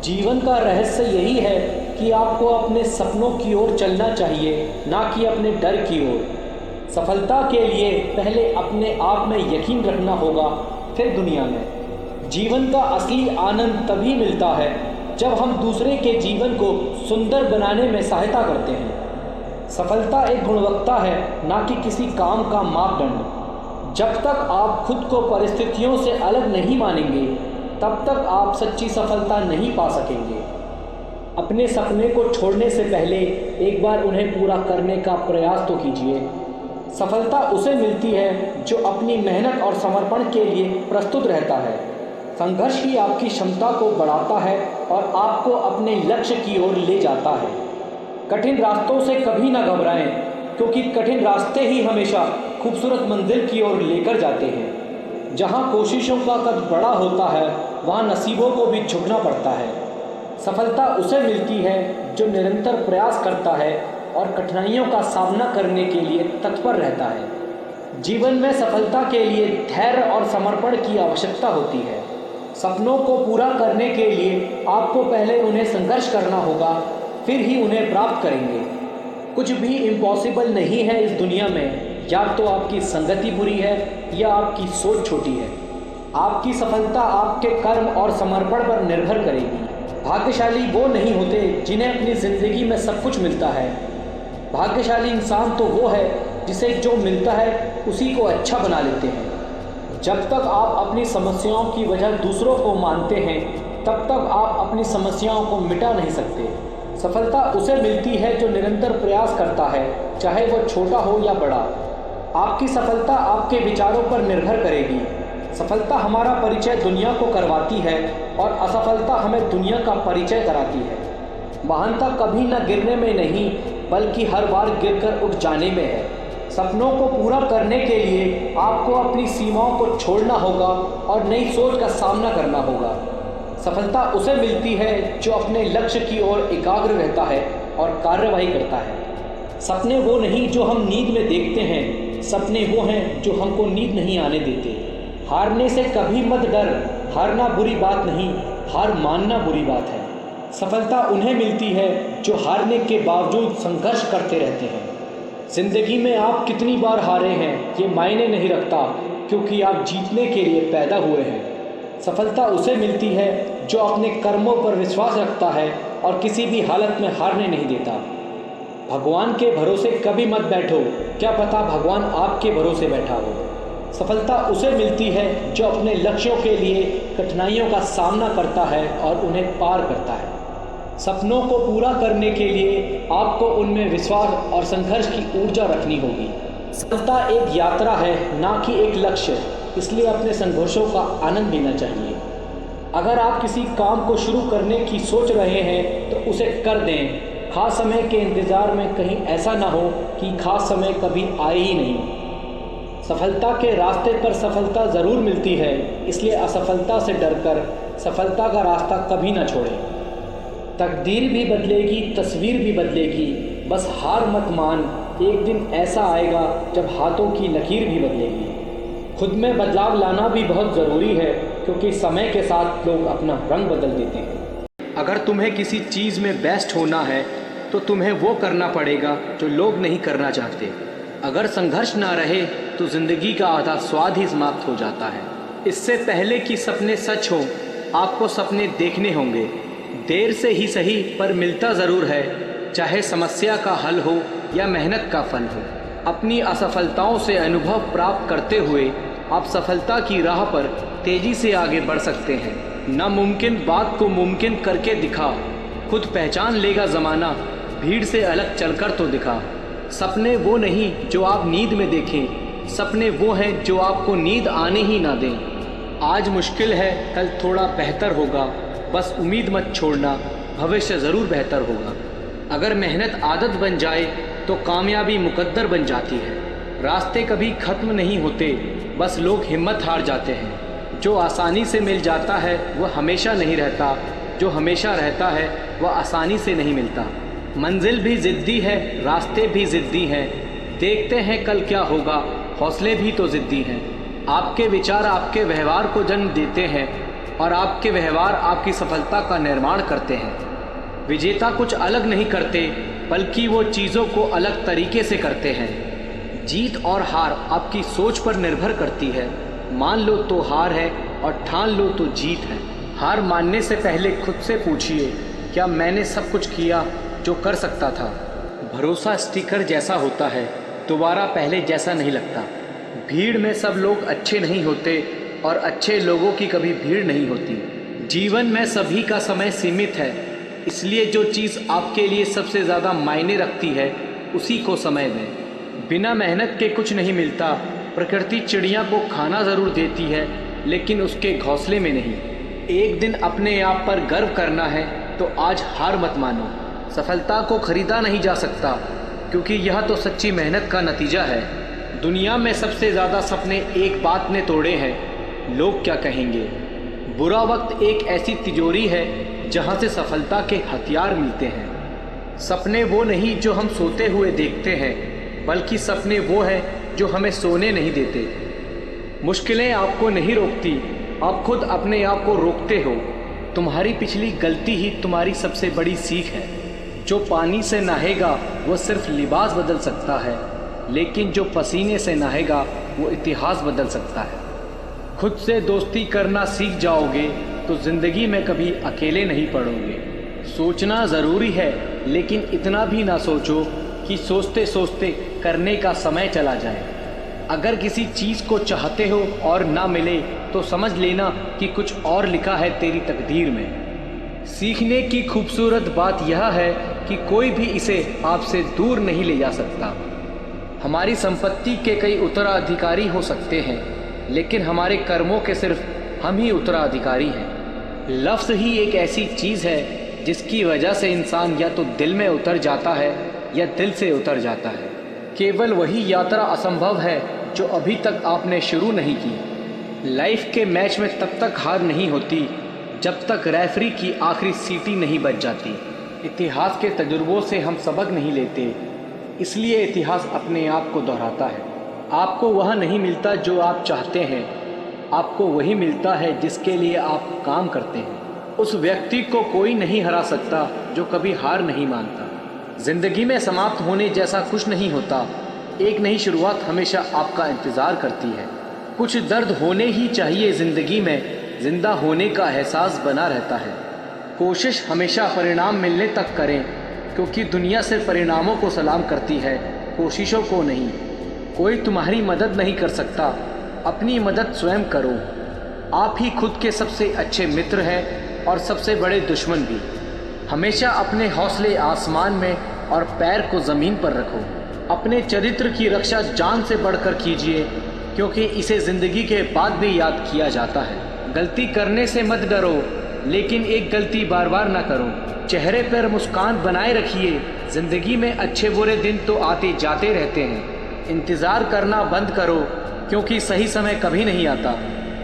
जीवन का रहस्य यही है कि आपको अपने सपनों की ओर चलना चाहिए, ना कि अपने डर की ओर। सफलता के लिए पहले अपने आप में यकीन रखना होगा, फिर दुनिया में। जीवन का असली आनंद तभी मिलता है जब हम दूसरे के जीवन को सुंदर बनाने में सहायता करते हैं। सफलता एक गुणवत्ता है, ना कि किसी काम का मापदंड। जब तक आप खुद को परिस्थितियों से अलग नहीं मानेंगे, तब तक आप सच्ची सफलता नहीं पा सकेंगे। अपने सपने को छोड़ने से पहले एक बार उन्हें पूरा करने का प्रयास तो कीजिए। सफलता उसे मिलती है जो अपनी मेहनत और समर्पण के लिए प्रस्तुत रहता है। संघर्ष ही आपकी क्षमता को बढ़ाता है और आपको अपने लक्ष्य की ओर ले जाता है। कठिन रास्तों से कभी ना घबराएं, क्योंकि कठिन रास्ते ही हमेशा खूबसूरत मंजिल की ओर लेकर जाते हैं। जहां कोशिशों का कद बड़ा होता है, वहां नसीबों को भी झुकना पड़ता है। सफलता उसे मिलती है जो निरंतर प्रयास करता है और कठिनाइयों का सामना करने के लिए तत्पर रहता है। जीवन में सफलता के लिए धैर्य और समर्पण की आवश्यकता होती है। सपनों को पूरा करने के लिए आपको पहले उन्हें संघर्ष करना होगा, फिर ही उन्हें प्राप्त करेंगे। कुछ भी इम्पॉसिबल नहीं है इस दुनिया में। या तो आपकी संगति बुरी है या आपकी सोच छोटी है। आपकी सफलता आपके कर्म और समर्पण पर निर्भर करेगी। भाग्यशाली वो नहीं होते जिन्हें अपनी ज़िंदगी में सब कुछ मिलता है। भाग्यशाली इंसान तो वो है जिसे जो मिलता है उसी को अच्छा बना लेते हैं। जब तक आप अपनी समस्याओं की वजह दूसरों को मानते हैं, तब तक आप अपनी समस्याओं को मिटा नहीं सकते। सफलता उसे मिलती है जो निरंतर प्रयास करता है, चाहे वो छोटा हो या बड़ा। आपकी सफलता आपके विचारों पर निर्भर करेगी। सफलता हमारा परिचय दुनिया को करवाती है और असफलता हमें दुनिया का परिचय कराती है। महानता कभी न गिरने में नहीं, बल्कि हर बार गिरकर उठ जाने में है। सपनों को पूरा करने के लिए आपको अपनी सीमाओं को छोड़ना होगा और नई सोच का सामना करना होगा। सफलता उसे मिलती है जो अपने लक्ष्य की ओर एकाग्र रहता है और कार्यवाही करता है। सपने वो नहीं जो हम नींद में देखते हैं, सपने वो हैं जो हमको नींद नहीं आने देते। हारने से कभी मत डर। हारना बुरी बात नहीं, हार मानना बुरी बात है। सफलता उन्हें मिलती है जो हारने के बावजूद संघर्ष करते रहते हैं। जिंदगी में आप कितनी बार हारे हैं ये मायने नहीं रखता, क्योंकि आप जीतने के लिए पैदा हुए हैं। सफलता उसे मिलती है जो अपने कर्मों पर विश्वास रखता है और किसी भी हालत में हारने नहीं देता। भगवान के भरोसे कभी मत बैठो, क्या पता भगवान आपके भरोसे बैठा हो। सफलता उसे मिलती है जो अपने लक्ष्यों के लिए कठिनाइयों का सामना करता है और उन्हें पार करता है। सपनों को पूरा करने के लिए आपको उनमें विश्वास और संघर्ष की ऊर्जा रखनी होगी। सफलता एक यात्रा है, ना कि एक लक्ष्य, इसलिए अपने संघर्षों का आनंद लेना चाहिए। अगर आप किसी काम को शुरू करने की सोच रहे हैं तो उसे कर दें। खास समय के इंतज़ार में कहीं ऐसा ना हो कि खास समय कभी आए ही नहीं। सफलता के रास्ते पर सफलता ज़रूर मिलती है, इसलिए असफलता से डरकर सफलता का रास्ता कभी ना छोड़ें। तकदीर भी बदलेगी, तस्वीर भी बदलेगी, बस हार मत मान। एक दिन ऐसा आएगा जब हाथों की लकीर भी बदलेगी। खुद में बदलाव लाना भी बहुत ज़रूरी है, क्योंकि समय के साथ लोग अपना रंग बदल देते हैं। अगर तुम्हें किसी चीज़ में बेस्ट होना है तो तुम्हें वो करना पड़ेगा जो लोग नहीं करना चाहते। अगर संघर्ष ना रहे तो ज़िंदगी का आधा स्वाद ही समाप्त हो जाता है। इससे पहले कि सपने सच हों, आपको सपने देखने होंगे। देर से ही सही पर मिलता ज़रूर है, चाहे समस्या का हल हो या मेहनत का फल हो। अपनी असफलताओं से अनुभव प्राप्त करते हुए आप सफलता की राह पर तेज़ी से आगे बढ़ सकते हैं। नामुमकिन बात को मुमकिन करके दिखा, खुद पहचान लेगा ज़माना, भीड़ से अलग चलकर तो दिखा। सपने वो नहीं जो आप नींद में देखें, सपने वो हैं जो आपको नींद आने ही ना दें। आज मुश्किल है, कल थोड़ा बेहतर होगा। बस उम्मीद मत छोड़ना, भविष्य ज़रूर बेहतर होगा। अगर मेहनत आदत बन जाए तो कामयाबी मुकद्दर बन जाती है। रास्ते कभी ख़त्म नहीं होते, बस लोग हिम्मत हार जाते हैं। जो आसानी से मिल जाता है वह हमेशा नहीं रहता, जो हमेशा रहता है वह आसानी से नहीं मिलता। मंजिल भी ज़िद्दी है, रास्ते भी ज़िद्दी हैं। देखते हैं कल क्या होगा, हौसले भी तो ज़िद्दी हैं। आपके विचार आपके व्यवहार को जन्म देते हैं और आपके व्यवहार आपकी सफलता का निर्माण करते हैं। विजेता कुछ अलग नहीं करते, बल्कि वो चीज़ों को अलग तरीके से करते हैं। जीत और हार आपकी सोच पर निर्भर करती है। मान लो तो हार है और ठान लो तो जीत है। हार मानने से पहले खुद से पूछिए, क्या मैंने सब कुछ किया जो कर सकता था? भरोसा स्टिकर जैसा होता है, दोबारा पहले जैसा नहीं लगता। भीड़ में सब लोग अच्छे नहीं होते और अच्छे लोगों की कभी भीड़ नहीं होती। जीवन में सभी का समय सीमित है, इसलिए जो चीज़ आपके लिए सबसे ज़्यादा मायने रखती है उसी को समय दें। बिना मेहनत के कुछ नहीं मिलता। प्रकृति चिड़िया को खाना ज़रूर देती है, लेकिन उसके घोंसले में नहीं। एक दिन अपने आप पर गर्व करना है तो आज हार मत मानो। सफलता को खरीदा नहीं जा सकता, क्योंकि यह तो सच्ची मेहनत का नतीजा है। दुनिया में सबसे ज़्यादा सपने एक बात ने तोड़े हैं, लोग क्या कहेंगे। बुरा वक्त एक ऐसी तिजोरी है जहाँ से सफलता के हथियार मिलते हैं। सपने वो नहीं जो हम सोते हुए देखते हैं, बल्कि सपने वो है जो हमें सोने नहीं देते। मुश्किलें आपको नहीं रोकती, आप खुद अपने आप को रोकते हो। तुम्हारी पिछली गलती ही तुम्हारी सबसे बड़ी सीख है। जो पानी से नहाएगा वो सिर्फ लिबास बदल सकता है, लेकिन जो पसीने से नहाएगा वो इतिहास बदल सकता है। खुद से दोस्ती करना सीख जाओगे तो ज़िंदगी में कभी अकेले नहीं पड़ोगे। सोचना ज़रूरी है, लेकिन इतना भी ना सोचो कि सोचते सोचते करने का समय चला जाए। अगर किसी चीज़ को चाहते हो और ना मिले तो समझ लेना कि कुछ और लिखा है तेरी तकदीर में। सीखने की खूबसूरत बात यह है कि कोई भी इसे आपसे दूर नहीं ले जा सकता। हमारी संपत्ति के कई उत्तराधिकारी हो सकते हैं, लेकिन हमारे कर्मों के सिर्फ हम ही उत्तराधिकारी हैं। लफ्ज़ ही एक ऐसी चीज़ है जिसकी वजह से इंसान या तो दिल में उतर जाता है या दिल से उतर जाता है। केवल वही यात्रा असंभव है जो अभी तक आपने शुरू नहीं की। लाइफ के मैच में तब तक हार नहीं होती जब तक रेफरी की आखिरी सीटी नहीं बज जाती। इतिहास के तजुर्बों से हम सबक नहीं लेते, इसलिए इतिहास अपने आप को दोहराता है। आपको वह नहीं मिलता जो आप चाहते हैं, आपको वही मिलता है जिसके लिए आप काम करते हैं। उस व्यक्ति को कोई नहीं हरा सकता जो कभी हार नहीं मानता। ज़िंदगी में समाप्त होने जैसा कुछ नहीं होता, एक नई शुरुआत हमेशा आपका इंतज़ार करती है। कुछ दर्द होने ही चाहिए ज़िंदगी में, ज़िंदा होने का एहसास बना रहता है। कोशिश हमेशा परिणाम मिलने तक करें, क्योंकि दुनिया सिर्फ परिणामों को सलाम करती है, कोशिशों को नहीं। कोई तुम्हारी मदद नहीं कर सकता, अपनी मदद स्वयं करो। आप ही खुद के सबसे अच्छे मित्र हैं और सबसे बड़े दुश्मन भी। हमेशा अपने हौसले आसमान में और पैर को ज़मीन पर रखो। अपने चरित्र की रक्षा जान से बढ़कर कीजिए, क्योंकि इसे ज़िंदगी के बाद भी याद किया जाता है। गलती करने से मत डरो, लेकिन एक गलती बार बार ना करो। चेहरे पर मुस्कान बनाए रखिए। ज़िंदगी में अच्छे बुरे दिन तो आते जाते रहते हैं। इंतज़ार करना बंद करो, क्योंकि सही समय कभी नहीं आता।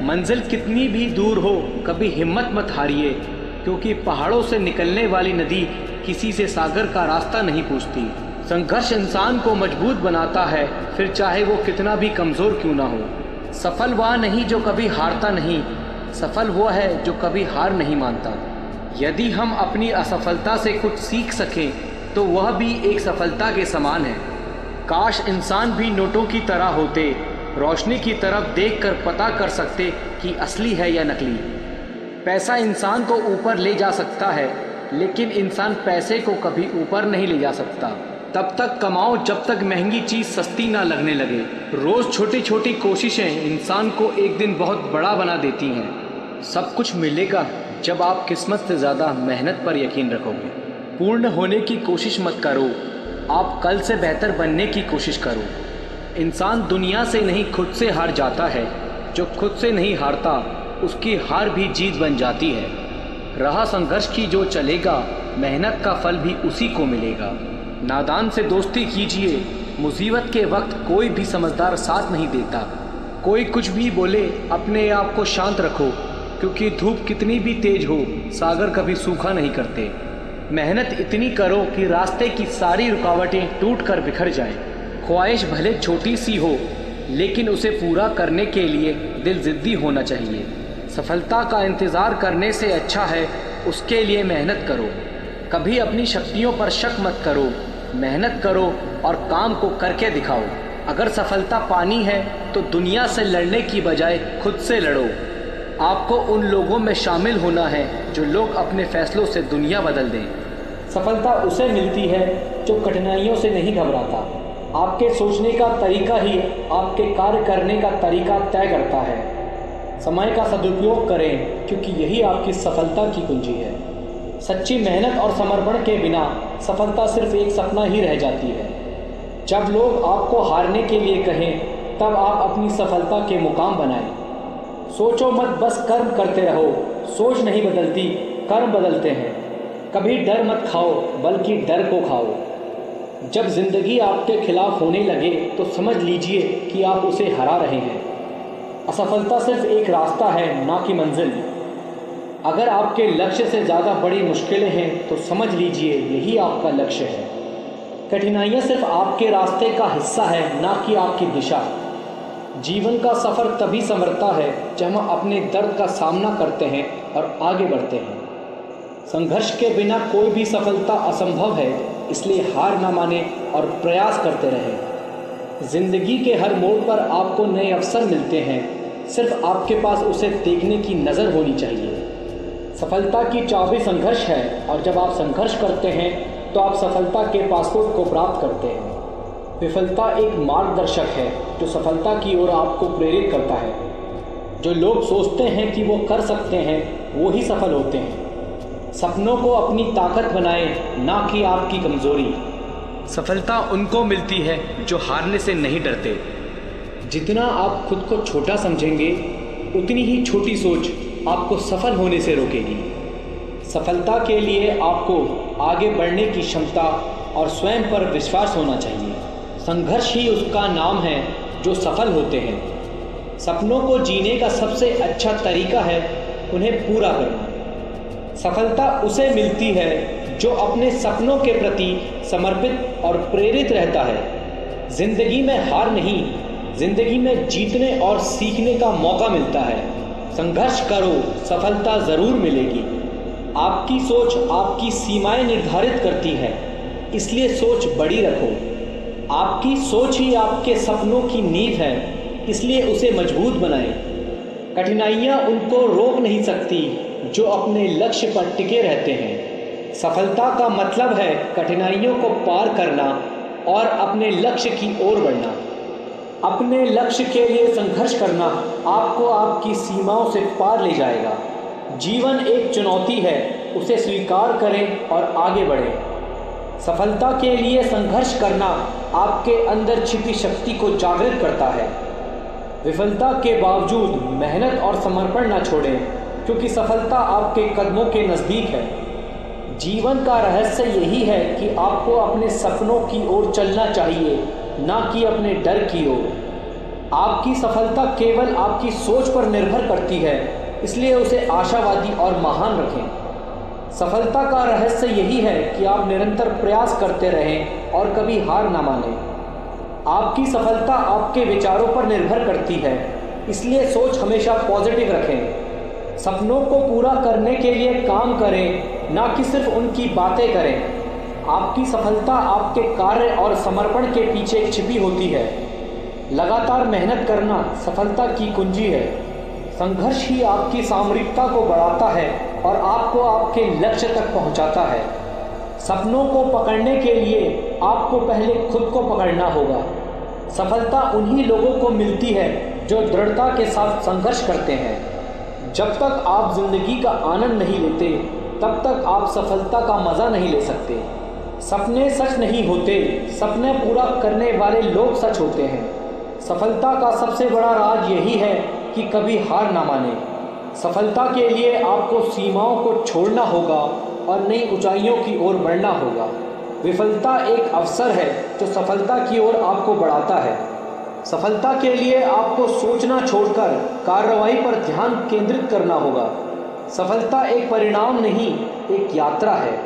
मंजिल कितनी भी दूर हो, कभी हिम्मत मत हारिए, क्योंकि पहाड़ों से निकलने वाली नदी किसी से सागर का रास्ता नहीं पूछती। संघर्ष इंसान को मजबूत बनाता है, फिर चाहे वो कितना भी कमज़ोर क्यों ना हो। सफल वह नहीं जो कभी हारता नहीं, सफल वो है जो कभी हार नहीं मानता। यदि हम अपनी असफलता से कुछ सीख सकें तो वह भी एक सफलता के समान है। काश इंसान भी नोटों की तरह होते, रोशनी की तरफ देखकर पता कर सकते कि असली है या नकली। पैसा इंसान को ऊपर ले जा सकता है, लेकिन इंसान पैसे को कभी ऊपर नहीं ले जा सकता। तब तक कमाओ जब तक महंगी चीज़ सस्ती ना लगने लगे। रोज़ छोटी छोटी कोशिशें इंसान को एक दिन बहुत बड़ा बना देती हैं। सब कुछ मिलेगा जब आप किस्मत से ज़्यादा मेहनत पर यकीन रखोगे। पूर्ण होने की कोशिश मत करो, आप कल से बेहतर बनने की कोशिश करो। इंसान दुनिया से नहीं खुद से हार जाता है, जो खुद से नहीं हारता उसकी हार भी जीत बन जाती है। राह संघर्ष की जो चलेगा, मेहनत का फल भी उसी को मिलेगा। नादान से दोस्ती कीजिए, मुसीबत के वक्त कोई भी समझदार साथ नहीं देता। कोई कुछ भी बोले, अपने आप को शांत रखो, क्योंकि धूप कितनी भी तेज हो, सागर कभी सूखा नहीं करते। मेहनत इतनी करो कि रास्ते की सारी रुकावटें टूट कर बिखर जाएं। ख्वाहिश भले छोटी सी हो, लेकिन उसे पूरा करने के लिए दिल ज़िद्दी होना चाहिए। सफलता का इंतज़ार करने से अच्छा है उसके लिए मेहनत करो। कभी अपनी शक्तियों पर शक मत करो, मेहनत करो और काम को करके दिखाओ। अगर सफलता पानी है तो दुनिया से लड़ने की बजाय खुद से लड़ो। आपको उन लोगों में शामिल होना है जो लोग अपने फैसलों से दुनिया बदल दें। सफलता उसे मिलती है जो कठिनाइयों से नहीं घबराता। आपके सोचने का तरीका ही आपके कार्य करने का तरीका तय करता है। समय का सदुपयोग करें, क्योंकि यही आपकी सफलता की कुंजी है। सच्ची मेहनत और समर्पण के बिना सफलता सिर्फ एक सपना ही रह जाती है। जब लोग आपको हारने के लिए कहें, तब आप अपनी सफलता के मुकाम बनाएं। सोचो मत, बस कर्म करते रहो। सोच नहीं बदलती, कर्म बदलते हैं। कभी डर मत खाओ, बल्कि डर को खाओ। जब जिंदगी आपके खिलाफ होने लगे तो समझ लीजिए कि आप उसे हरा रहे हैं। असफलता सिर्फ एक रास्ता है, ना कि मंजिल। अगर आपके लक्ष्य से ज़्यादा बड़ी मुश्किलें हैं तो समझ लीजिए यही आपका लक्ष्य है। कठिनाइयाँ सिर्फ आपके रास्ते का हिस्सा है, ना कि आपकी दिशा। जीवन का सफ़र तभी संवरता है जब हम अपने दर्द का सामना करते हैं और आगे बढ़ते हैं। संघर्ष के बिना कोई भी सफलता असंभव है, इसलिए हार न माने और प्रयास करते रहें। जिंदगी के हर मोड़ पर आपको नए अवसर मिलते हैं, सिर्फ आपके पास उसे देखने की नज़र होनी चाहिए। सफलता की चाबी संघर्ष है, और जब आप संघर्ष करते हैं तो आप सफलता के पासपोर्ट को प्राप्त करते हैं। विफलता एक मार्गदर्शक है जो सफलता की ओर आपको प्रेरित करता है। जो लोग सोचते हैं कि वो कर सकते हैं, वो ही सफल होते हैं। सपनों को अपनी ताकत बनाएं, ना कि आपकी कमज़ोरी। सफलता उनको मिलती है जो हारने से नहीं डरते। जितना आप खुद को छोटा समझेंगे, उतनी ही छोटी सोच आपको सफल होने से रोकेगी। सफलता के लिए आपको आगे बढ़ने की क्षमता और स्वयं पर विश्वास होना चाहिए। संघर्ष ही उसका नाम है जो सफल होते हैं। सपनों को जीने का सबसे अच्छा तरीका है उन्हें पूरा करना। सफलता उसे मिलती है जो अपने सपनों के प्रति समर्पित और प्रेरित रहता है। जिंदगी में हार नहीं, जिंदगी में जीतने और सीखने का मौका मिलता है। संघर्ष करो, सफलता ज़रूर मिलेगी। आपकी सोच आपकी सीमाएं निर्धारित करती है, इसलिए सोच बड़ी रखो। आपकी सोच ही आपके सपनों की नींव है, इसलिए उसे मजबूत बनाएं। कठिनाइयाँ उनको रोक नहीं सकती जो अपने लक्ष्य पर टिके रहते हैं। सफलता का मतलब है कठिनाइयों को पार करना और अपने लक्ष्य की ओर बढ़ना। अपने लक्ष्य के लिए संघर्ष करना आपको आपकी सीमाओं से पार ले जाएगा। जीवन एक चुनौती है, उसे स्वीकार करें और आगे बढ़ें। सफलता के लिए संघर्ष करना आपके अंदर छिपी शक्ति को जागृत करता है। विफलता के बावजूद मेहनत और समर्पण न छोड़ें, क्योंकि सफलता आपके कदमों के नज़दीक है। जीवन का रहस्य यही है कि आपको अपने सपनों की ओर चलना चाहिए, ना कि अपने डर की ओर। आपकी सफलता केवल आपकी सोच पर निर्भर करती है, इसलिए उसे आशावादी और महान रखें। सफलता का रहस्य यही है कि आप निरंतर प्रयास करते रहें और कभी हार ना मानें। आपकी सफलता आपके विचारों पर निर्भर करती है, इसलिए सोच हमेशा पॉजिटिव रखें। सपनों को पूरा करने के लिए काम करें, ना कि सिर्फ उनकी बातें करें। आपकी सफलता आपके कार्य और समर्पण के पीछे छिपी होती है। लगातार मेहनत करना सफलता की कुंजी है। संघर्ष ही आपकी सामरिकता को बढ़ाता है और आपको आपके लक्ष्य तक पहुंचाता है। सपनों को पकड़ने के लिए आपको पहले खुद को पकड़ना होगा। सफलता उन्हीं लोगों को मिलती है जो दृढ़ता के साथ संघर्ष करते हैं। जब तक आप जिंदगी का आनंद नहीं लेते, तब तक आप सफलता का मज़ा नहीं ले सकते। सपने सच नहीं होते, सपने पूरा करने वाले लोग सच होते हैं। सफलता का सबसे बड़ा राज यही है कि कभी हार ना माने। सफलता के लिए आपको सीमाओं को छोड़ना होगा और नई ऊंचाइयों की ओर बढ़ना होगा। विफलता एक अवसर है जो सफलता की ओर आपको बढ़ाता है। सफलता के लिए आपको सोचना छोड़कर कार्रवाई पर ध्यान केंद्रित करना होगा। सफलता एक परिणाम नहीं, एक यात्रा है।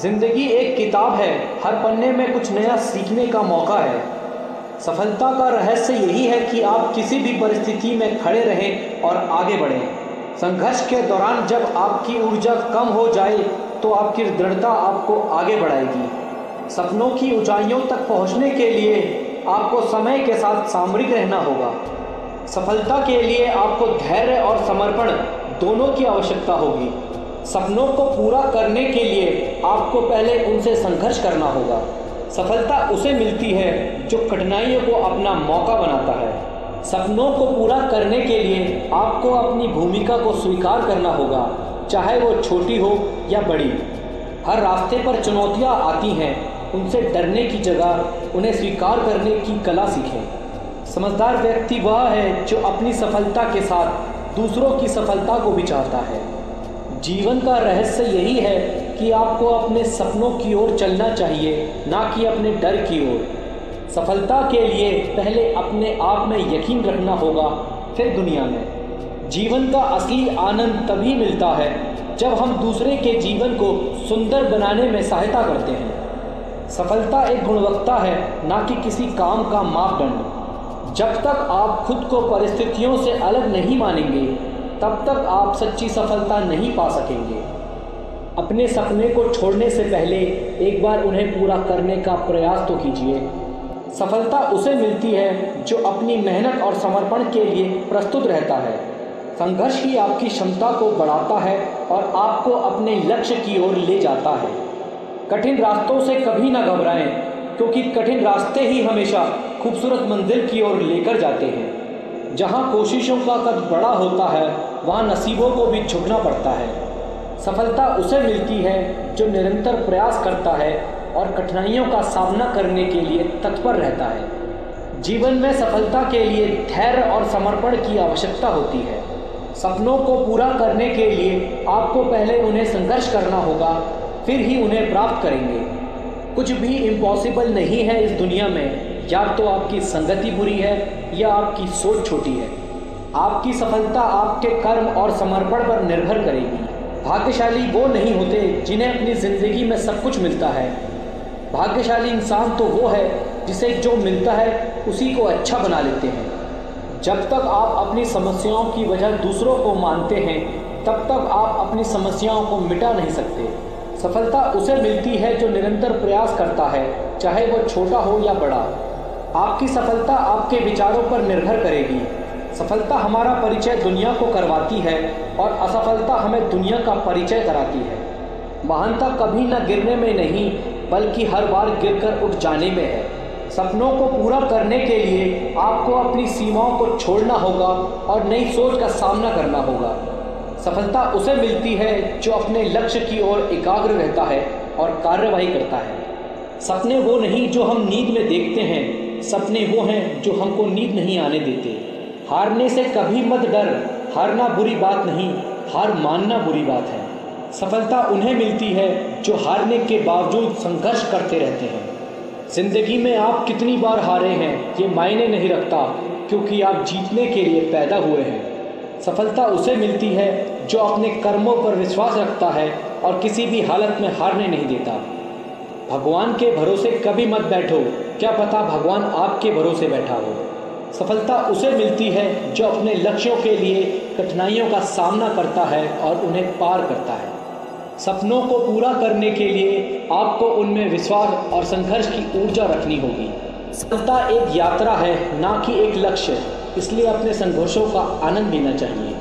जिंदगी एक किताब है, हर पन्ने में कुछ नया सीखने का मौका है। सफलता का रहस्य यही है कि आप किसी भी परिस्थिति में खड़े रहें और आगे बढ़ें। संघर्ष के दौरान जब आपकी ऊर्जा कम हो जाए तो आपकी दृढ़ता आपको आगे बढ़ाएगी। सपनों की ऊंचाइयों तक पहुंचने के लिए आपको समय के साथ सामरिक रहना होगा। सफलता के लिए आपको धैर्य और समर्पण दोनों की आवश्यकता होगी। सपनों को पूरा करने के लिए आपको पहले उनसे संघर्ष करना होगा। सफलता उसे मिलती है जो कठिनाइयों को अपना मौका बनाता है। सपनों को पूरा करने के लिए आपको अपनी भूमिका को स्वीकार करना होगा, चाहे वो छोटी हो या बड़ी। हर रास्ते पर चुनौतियां आती हैं, उनसे डरने की जगह उन्हें स्वीकार करने की कला सीखें। समझदार व्यक्ति वह है जो अपनी सफलता के साथ दूसरों की सफलता को भी चाहता है। जीवन का रहस्य यही है कि आपको अपने सपनों की ओर चलना चाहिए, ना कि अपने डर की ओर। सफलता के लिए पहले अपने आप में यकीन रखना होगा, फिर दुनिया में। जीवन का असली आनंद तभी मिलता है जब हम दूसरे के जीवन को सुंदर बनाने में सहायता करते हैं। सफलता एक गुणवत्ता है, ना कि किसी काम का मापदंड। जब तक आप खुद को परिस्थितियों से अलग नहीं मानेंगे, तब तक आप सच्ची सफलता नहीं पा सकेंगे। अपने सपने को छोड़ने से पहले एक बार उन्हें पूरा करने का प्रयास तो कीजिए। सफलता उसे मिलती है जो अपनी मेहनत और समर्पण के लिए प्रस्तुत रहता है। संघर्ष ही आपकी क्षमता को बढ़ाता है और आपको अपने लक्ष्य की ओर ले जाता है। कठिन रास्तों से कभी ना घबराएं, क्योंकि कठिन रास्ते ही हमेशा खूबसूरत मंजिल की ओर लेकर जाते हैं। जहां कोशिशों का कद बड़ा होता है, वहां नसीबों को भी झुकना पड़ता है। सफलता उसे मिलती है जो निरंतर प्रयास करता है और कठिनाइयों का सामना करने के लिए तत्पर रहता है। जीवन में सफलता के लिए धैर्य और समर्पण की आवश्यकता होती है। सपनों को पूरा करने के लिए आपको पहले उन्हें संघर्ष करना होगा, फिर ही उन्हें प्राप्त करेंगे। कुछ भी इम्पॉसिबल नहीं है इस दुनिया में। या तो आपकी संगति बुरी है या आपकी सोच छोटी है। आपकी सफलता आपके कर्म और समर्पण पर निर्भर करेगी। भाग्यशाली वो नहीं होते जिन्हें अपनी ज़िंदगी में सब कुछ मिलता है। भाग्यशाली इंसान तो वो है जिसे जो मिलता है उसी को अच्छा बना लेते हैं। जब तक आप अपनी समस्याओं की वजह दूसरों को मानते हैं, तब तक आप अपनी समस्याओं को मिटा नहीं सकते। सफलता उसे मिलती है जो निरंतर प्रयास करता है, चाहे वो छोटा हो या बड़ा। आपकी सफलता आपके विचारों पर निर्भर करेगी। सफलता हमारा परिचय दुनिया को करवाती है और असफलता हमें दुनिया का परिचय कराती है। महानता कभी न गिरने में नहीं, बल्कि हर बार गिरकर उठ जाने में है। सपनों को पूरा करने के लिए आपको अपनी सीमाओं को छोड़ना होगा और नई सोच का सामना करना होगा। सफलता उसे मिलती है जो अपने लक्ष्य की ओर एकाग्र रहता है और कार्यवाही करता है। सपने वो नहीं जो हम नींद में देखते हैं, सपने वो हैं जो हमको नींद नहीं आने देते। हारने से कभी मत डर, हारना बुरी बात नहीं, हार मानना बुरी बात है। सफलता उन्हें मिलती है जो हारने के बावजूद संघर्ष करते रहते हैं। जिंदगी में आप कितनी बार हारे हैं ये मायने नहीं रखता, क्योंकि आप जीतने के लिए पैदा हुए हैं। सफलता उसे मिलती है जो अपने कर्मों पर विश्वास रखता है और किसी भी हालत में हारने नहीं देता। भगवान के भरोसे कभी मत बैठो, क्या पता भगवान आपके भरोसे बैठा हो। सफलता उसे मिलती है जो अपने लक्ष्यों के लिए कठिनाइयों का सामना करता है और उन्हें पार करता है। सपनों को पूरा करने के लिए आपको उनमें विश्वास और संघर्ष की ऊर्जा रखनी होगी। सफलता एक यात्रा है, ना कि एक लक्ष्य, इसलिए अपने संघर्षों का आनंद लेना चाहिए।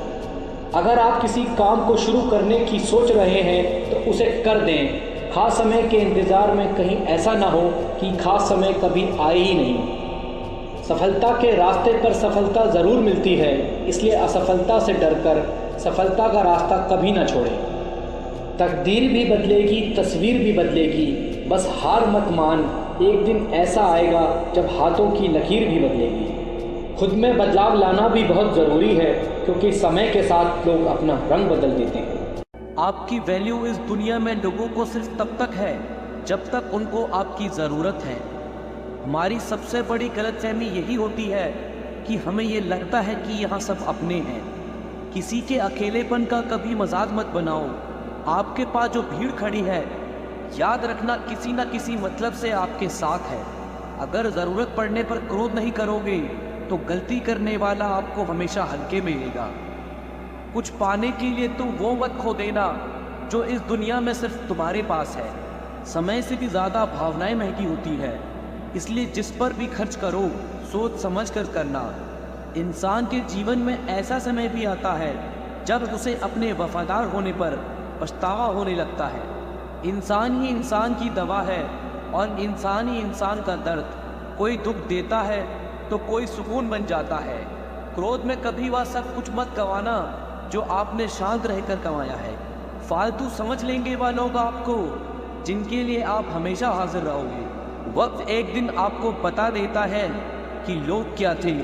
अगर आप किसी काम को शुरू करने की सोच रहे हैं तो उसे कर दें। खास समय के इंतज़ार में कहीं ऐसा ना हो कि खास समय कभी आए ही नहीं। सफलता के रास्ते पर सफलता ज़रूर मिलती है, इसलिए असफलता से डरकर सफलता का रास्ता कभी ना छोड़ें। तकदीर भी बदलेगी, तस्वीर भी बदलेगी, बस हार मत मान। एक दिन ऐसा आएगा जब हाथों की लकीर भी बदलेगी। खुद में बदलाव लाना भी बहुत ज़रूरी है, क्योंकि समय के साथ लोग अपना रंग बदल देते हैं। आपकी वैल्यू इस दुनिया में लोगों को सिर्फ तब तक है जब तक उनको आपकी ज़रूरत है। हमारी सबसे बड़ी गलतफहमी यही होती है कि हमें ये लगता है कि यहाँ सब अपने हैं। किसी के अकेलेपन का कभी मजाक मत बनाओ। आपके पास जो भीड़ खड़ी है, याद रखना किसी न किसी मतलब से आपके साथ है। अगर ज़रूरत पड़ने पर क्रोध नहीं करोगे तो गलती करने वाला आपको हमेशा हल्के में लेगा। कुछ पाने के लिए तुम वो मत खो देना जो इस दुनिया में सिर्फ तुम्हारे पास है। समय से भी ज़्यादा भावनाएं महंगी होती है, इसलिए जिस पर भी खर्च करो सोच समझ कर करना। इंसान के जीवन में ऐसा समय भी आता है जब उसे अपने वफादार होने पर पछतावा होने लगता है। इंसान ही इंसान की दवा है और इंसान ही इंसान का दर्द। कोई दुख देता है तो कोई सुकून बन जाता है। क्रोध में कभी वह सब कुछ मत गंवाना जो आपने शांत रहकर कमाया है। फालतू समझ लेंगे वह लोग आपको जिनके लिए आप हमेशा हाजिर रहोगे। वक्त एक दिन आपको बता देता है कि लोग क्या थे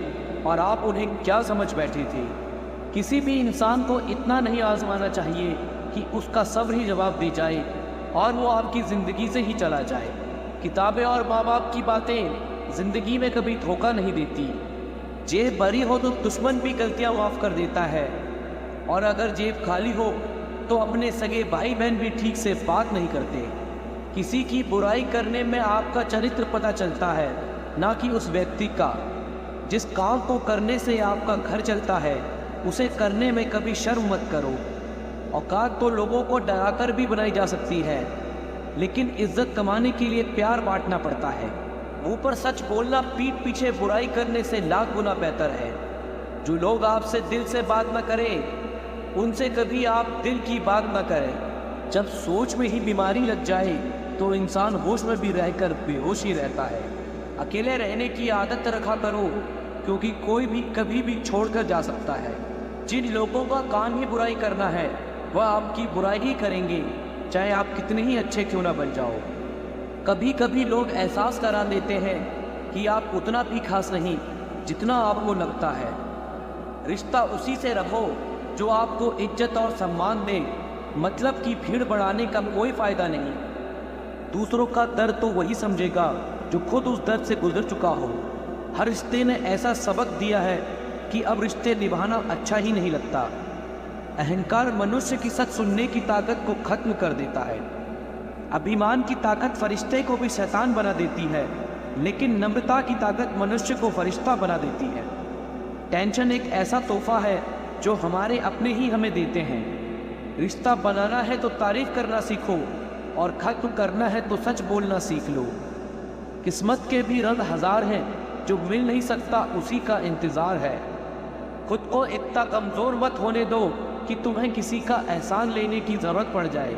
और आप उन्हें क्या समझ बैठे थे। किसी भी इंसान को इतना नहीं आजमाना चाहिए कि उसका सब्र ही जवाब दे जाए और वो आपकी ज़िंदगी से ही चला जाए। किताबें और माँ बाप की बातें ज़िंदगी में कभी धोखा नहीं देती। जेब भरी हो तो दुश्मन भी गलतियाँ माफ़ कर देता है, और अगर जेब खाली हो तो अपने सगे भाई बहन भी ठीक से बात नहीं करते। किसी की बुराई करने में आपका चरित्र पता चलता है, ना कि उस व्यक्ति का। जिस काम को करने से आपका घर चलता है उसे करने में कभी शर्म मत करो। औकात तो लोगों को डराकर भी बनाई जा सकती है, लेकिन इज्जत कमाने के लिए प्यार बांटना पड़ता है। मुंह पर सच बोलना पीठ पीछे बुराई करने से लाख गुना बेहतर है। जो लोग आपसे दिल से बात न करें उनसे कभी आप दिल की बात न करें। जब सोच में ही बीमारी लग जाए तो इंसान होश में भी रहकर बेहोश ही रहता है। अकेले रहने की आदत रखा करो, क्योंकि कोई भी कभी भी छोड़कर जा सकता है। जिन लोगों का काम ही बुराई करना है वह आपकी बुराई ही करेंगे, चाहे आप कितने ही अच्छे क्यों ना बन जाओ। कभी कभी लोग एहसास करा देते हैं कि आप उतना भी खास नहीं जितना आपको लगता है। रिश्ता उसी से रखो जो आपको इज्जत और सम्मान दे। मतलब की भीड़ बढ़ाने का कोई फ़ायदा नहीं। दूसरों का दर्द तो वही समझेगा जो खुद उस दर्द से गुजर चुका हो। हर रिश्ते ने ऐसा सबक दिया है कि अब रिश्ते निभाना अच्छा ही नहीं लगता। अहंकार मनुष्य की सच सुनने की ताकत को खत्म कर देता है। अभिमान की ताकत फरिश्ते को भी शैतान बना देती है, लेकिन नम्रता की ताकत मनुष्य को फरिश्ता बना देती है। टेंशन एक ऐसा तोहफा है जो हमारे अपने ही हमें देते हैं। रिश्ता बनाना है तो तारीफ करना सीखो, और खत्म करना है तो सच बोलना सीख लो। किस्मत के भी रंग हजार हैं, जो मिल नहीं सकता उसी का इंतज़ार है। खुद को इतना कमज़ोर मत होने दो कि तुम्हें किसी का एहसान लेने की ज़रूरत पड़ जाए।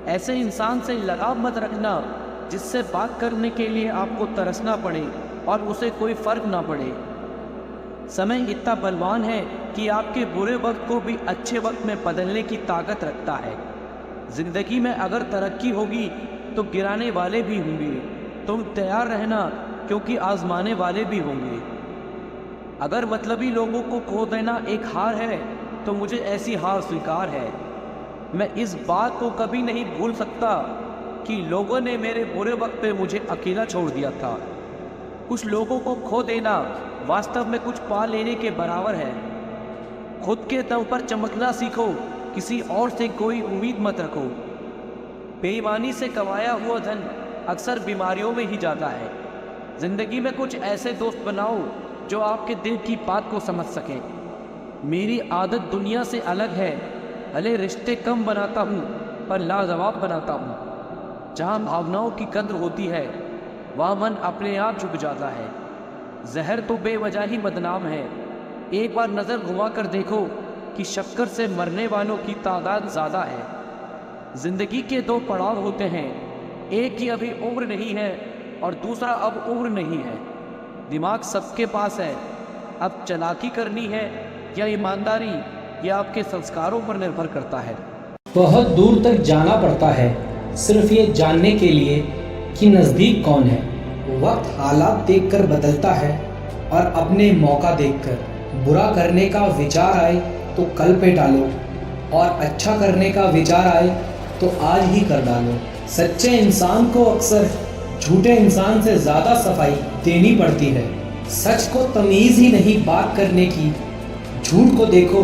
ऐसे इंसान से लगाव मत रखना जिससे बात करने के लिए आपको तरसना पड़े और उसे कोई फ़र्क ना पड़े। समय इतना बलवान है कि आपके बुरे वक्त को भी अच्छे वक्त में बदलने की ताकत रखता है। ज़िंदगी में अगर तरक्की होगी तो गिराने वाले भी होंगे। तुम तैयार रहना, क्योंकि आजमाने वाले भी होंगे। अगर मतलबी लोगों को खो देना एक हार है तो मुझे ऐसी हार स्वीकार है। मैं इस बात को कभी नहीं भूल सकता कि लोगों ने मेरे बुरे वक्त पे मुझे अकेला छोड़ दिया था। कुछ लोगों को खो देना वास्तव में कुछ पा लेने के बराबर है। खुद के दम पर चमकना सीखो, किसी और से कोई उम्मीद मत रखो। बेईमानी से कमाया हुआ धन अक्सर बीमारियों में ही जाता है। ज़िंदगी में कुछ ऐसे दोस्त बनाओ जो आपके दिल की बात को समझ सकें। मेरी आदत दुनिया से अलग है। भले रिश्ते कम बनाता हूँ पर लाजवाब बनाता हूँ। जहाँ भावनाओं की कद्र होती है वहाँ मन अपने आप झुक जाता है। जहर तो बेवजह ही बदनाम है। एक बार नज़र घुमा कर देखो कि शक्कर से मरने वालों की तादाद ज़्यादा है। ज़िंदगी के दो पड़ाव होते हैं, एक की अभी उम्र नहीं है और दूसरा अब उम्र नहीं है। दिमाग सबके पास है, अब चालाकी करनी है या ईमानदारी, यह आपके संस्कारों पर निर्भर करता है। बहुत दूर तक जाना पड़ता है सिर्फ ये जानने के लिए कि नज़दीक कौन है। वक्त हालात देखकर बदलता है और अपने मौका देखकर बुरा करने का विचार आए तो कल पे टालो, और अच्छा करने का विचार आए तो आज ही कर डालो। सच्चे इंसान को अक्सर झूठे इंसान से ज़्यादा सफाई देनी पड़ती है। सच को तमीज़ ही नहीं बात करने की, झूठ को देखो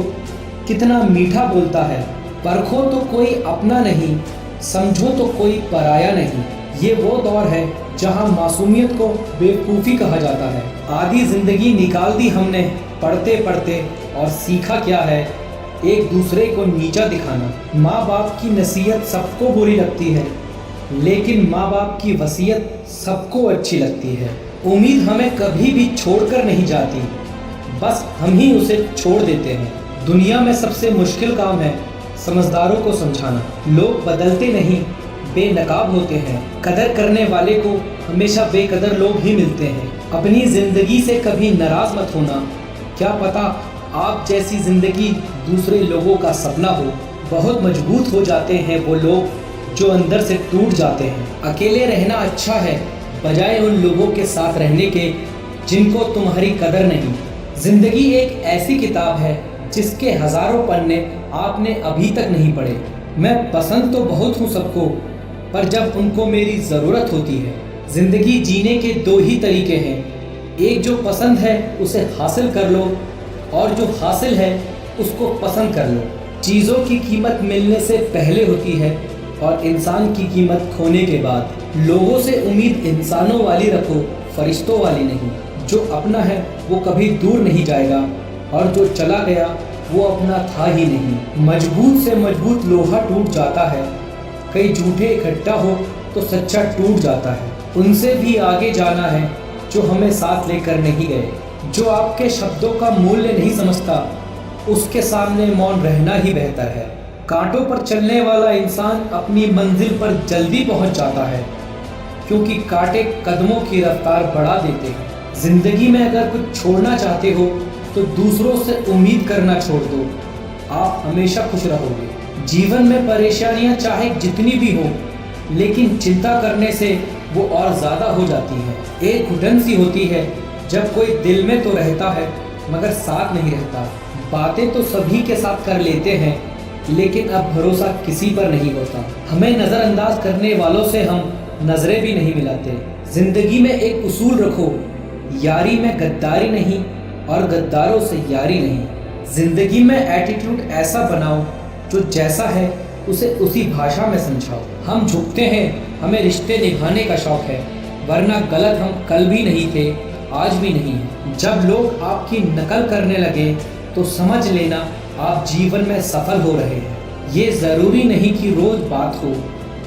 कितना मीठा बोलता है। परखो तो कोई अपना नहीं, समझो तो कोई पराया नहीं। ये वो दौर है जहां मासूमियत को बेवकूफ़ी कहा जाता है। आधी ज़िंदगी निकाल दी हमने पढ़ते पढ़ते, और सीखा क्या है, एक दूसरे को नीचा दिखाना। माँ बाप की नसीहत सबको बुरी लगती है, लेकिन माँ बाप की वसीयत सबको अच्छी लगती है। उम्मीद हमें कभी भी छोड़कर नहीं जाती, बस हम ही उसे छोड़ देते हैं। दुनिया में सबसे मुश्किल काम है समझदारों को समझाना। लोग बदलते नहीं, बेनकाब होते हैं। कदर करने वाले को हमेशा बेकदर लोग ही मिलते हैं। अपनी ज़िंदगी से कभी नाराज़ मत होना, क्या पता आप जैसी ज़िंदगी दूसरे लोगों का सपना हो। बहुत मजबूत हो जाते हैं वो लोग जो अंदर से टूट जाते हैं। अकेले रहना अच्छा है बजाय उन लोगों के साथ रहने के जिनको तुम्हारी कदर नहीं। ज़िंदगी एक ऐसी किताब है जिसके हज़ारों पन्ने आपने अभी तक नहीं पढ़े। मैं पसंद तो बहुत हूँ सबको, पर जब उनको मेरी ज़रूरत होती है। ज़िंदगी जीने के दो ही तरीके हैं, एक जो पसंद है उसे हासिल कर लो, और जो हासिल है उसको पसंद कर लो। चीज़ों की कीमत मिलने से पहले होती है और इंसान की कीमत खोने के बाद। लोगों से उम्मीद इंसानों वाली रखो, फरिश्तों वाली नहीं। जो अपना है वो कभी दूर नहीं जाएगा, और जो चला गया वो अपना था ही नहीं। मजबूत से मजबूत लोहा टूट जाता है, कई झूठे इकट्ठा हो तो सच्चा टूट जाता है। उनसे भी आगे जाना है जो हमें साथ लेकर नहीं गए। जो आपके शब्दों का मूल्य नहीं समझता, उसके सामने मौन रहना ही बेहतर है। कांटों पर चलने वाला इंसान अपनी मंजिल पर जल्दी पहुंच जाता है, क्योंकि कांटे कदमों की रफ्तार बढ़ा देते हैं। जिंदगी में अगर कुछ छोड़ना चाहते हो तो दूसरों से उम्मीद करना छोड़ दो, आप हमेशा खुश रहोगे। जीवन में परेशानियां चाहे जितनी भी हो, लेकिन चिंता करने से वो और ज़्यादा हो जाती है। एक घुटन सी होती है जब कोई दिल में तो रहता है मगर साथ नहीं रहता। बातें तो सभी के साथ कर लेते हैं, लेकिन अब भरोसा किसी पर नहीं होता। हमें नज़रअंदाज करने वालों से हम नज़रें भी नहीं मिलाते। ज़िंदगी में एक उसूल रखो, यारी में गद्दारी नहीं और गद्दारों से यारी नहीं। ज़िंदगी में एटीट्यूड ऐसा बनाओ जो जैसा है उसे उसी भाषा में समझाओ। हम झुकते हैं, हमें रिश्ते निभाने का शौक़ है, वरना गलत हम कल भी नहीं थे, आज भी नहीं है। जब लोग आपकी नकल करने लगे तो समझ लेना आप जीवन में सफल हो रहे हैं। ये ज़रूरी नहीं कि रोज़ बात हो,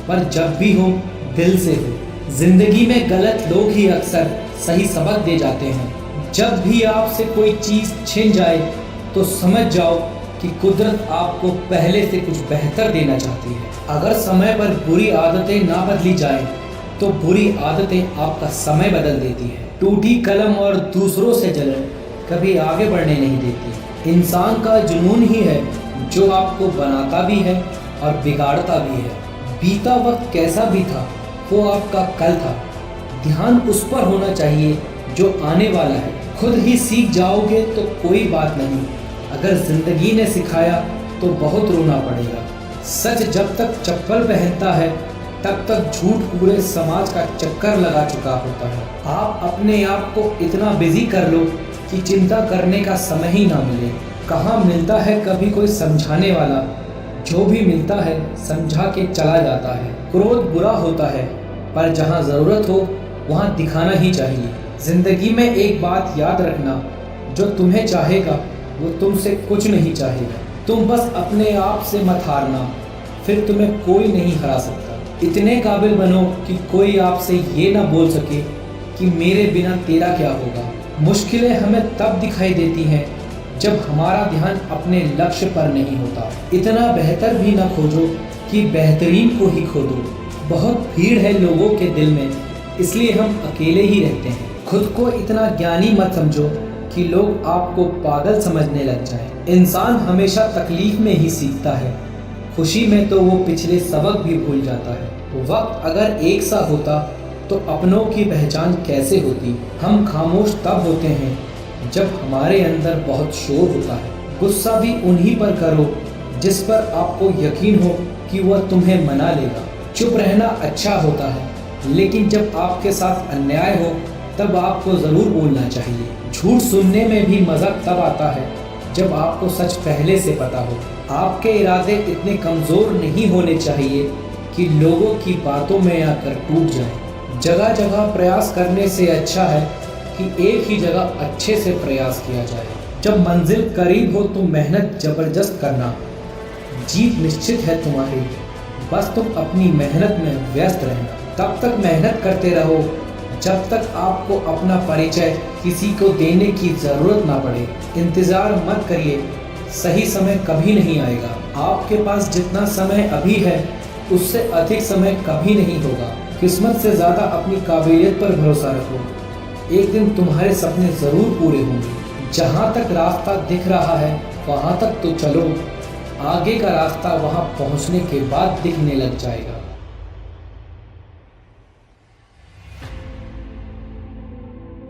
पर जब भी हो दिल से हो। ज़िंदगी में गलत लोग ही अक्सर सही सबक दे जाते हैं। जब भी आपसे कोई चीज़ छिन जाए तो समझ जाओ कि कुदरत आपको पहले से कुछ बेहतर देना चाहती है। अगर समय पर बुरी आदतें ना बदली जाएं, तो बुरी आदतें आपका समय बदल देती है। टूटी कलम और दूसरों से जलन कभी आगे बढ़ने नहीं देती। इंसान का जुनून ही है जो आपको बनाता भी है और बिगाड़ता भी है। बीता वक्त कैसा भी था, वो आपका कल था। ध्यान उस पर होना चाहिए जो आने वाला है। खुद ही सीख जाओगे तो कोई बात नहीं, अगर ज़िंदगी ने सिखाया तो बहुत रोना पड़ेगा। सच जब तक चप्पल पहनता है तब तक झूठ पूरे समाज का चक्कर लगा चुका होता है। आप अपने आप को इतना बिजी कर लो कि चिंता करने का समय ही ना मिले। कहाँ मिलता है कभी कोई समझाने वाला, जो भी मिलता है समझा के चला जाता है। क्रोध बुरा होता है, पर जहाँ ज़रूरत हो वहाँ दिखाना ही चाहिए। ज़िंदगी में एक बात याद रखना, जो तुम्हें चाहेगा वो तुमसे कुछ नहीं चाहेगा। तुम बस अपने आप से मत हारना, फिर तुम्हें कोई नहीं हरा सकता। इतने काबिल बनो कि कोई आपसे ये ना बोल सके कि मेरे बिना तेरा क्या होगा। मुश्किलें हमें तब दिखाई देती हैं जब हमारा ध्यान अपने लक्ष्य पर नहीं होता। इतना बेहतर भी ना खोजो कि बेहतरीन को ही खो दो। बहुत भीड़ है लोगों के दिल में, इसलिए हम अकेले ही रहते हैं। खुद को इतना ज्ञानी मत समझो कि लोग आपको पागल समझने लग जाएं। इंसान हमेशा तकलीफ में ही सीखता है, खुशी में तो वो पिछले सबक भी भूल जाता है। वक्त अगर एक सा होता तो अपनों की पहचान कैसे होती। हम खामोश तब होते हैं जब हमारे अंदर बहुत शोर होता है। गुस्सा भी उन्हीं पर करो जिस पर आपको यकीन हो कि वह तुम्हें मना लेगा। चुप रहना अच्छा होता है, लेकिन जब आपके साथ अन्याय हो तब आपको ज़रूर बोलना चाहिए। झूठ सुनने में भी मज़ा तब आता है जब आपको सच पहले से पता हो। आपके इरादे इतने कमज़ोर नहीं होने चाहिए कि लोगों की बातों में आकर टूट जाएं। जगह जगह प्रयास करने से अच्छा है कि एक ही जगह अच्छे से प्रयास किया जाए। जब मंजिल करीब हो तो मेहनत ज़बरदस्त करना, जीत निश्चित है तुम्हारी, बस तुम अपनी मेहनत में व्यस्त रहना। तब तक मेहनत करते रहो जब तक आपको अपना परिचय किसी को देने की ज़रूरत ना पड़े। इंतज़ार मत करिए, सही समय कभी नहीं आएगा। आपके पास जितना समय अभी है उससे अधिक समय कभी नहीं होगा। किस्मत से ज़्यादा अपनी काबिलियत पर भरोसा रखो, एक दिन तुम्हारे सपने ज़रूर पूरे होंगे। जहाँ तक रास्ता दिख रहा है वहाँ तक तो चलो, आगे का रास्ता वहाँ पहुँचने के बाद दिखने लग जाएगा।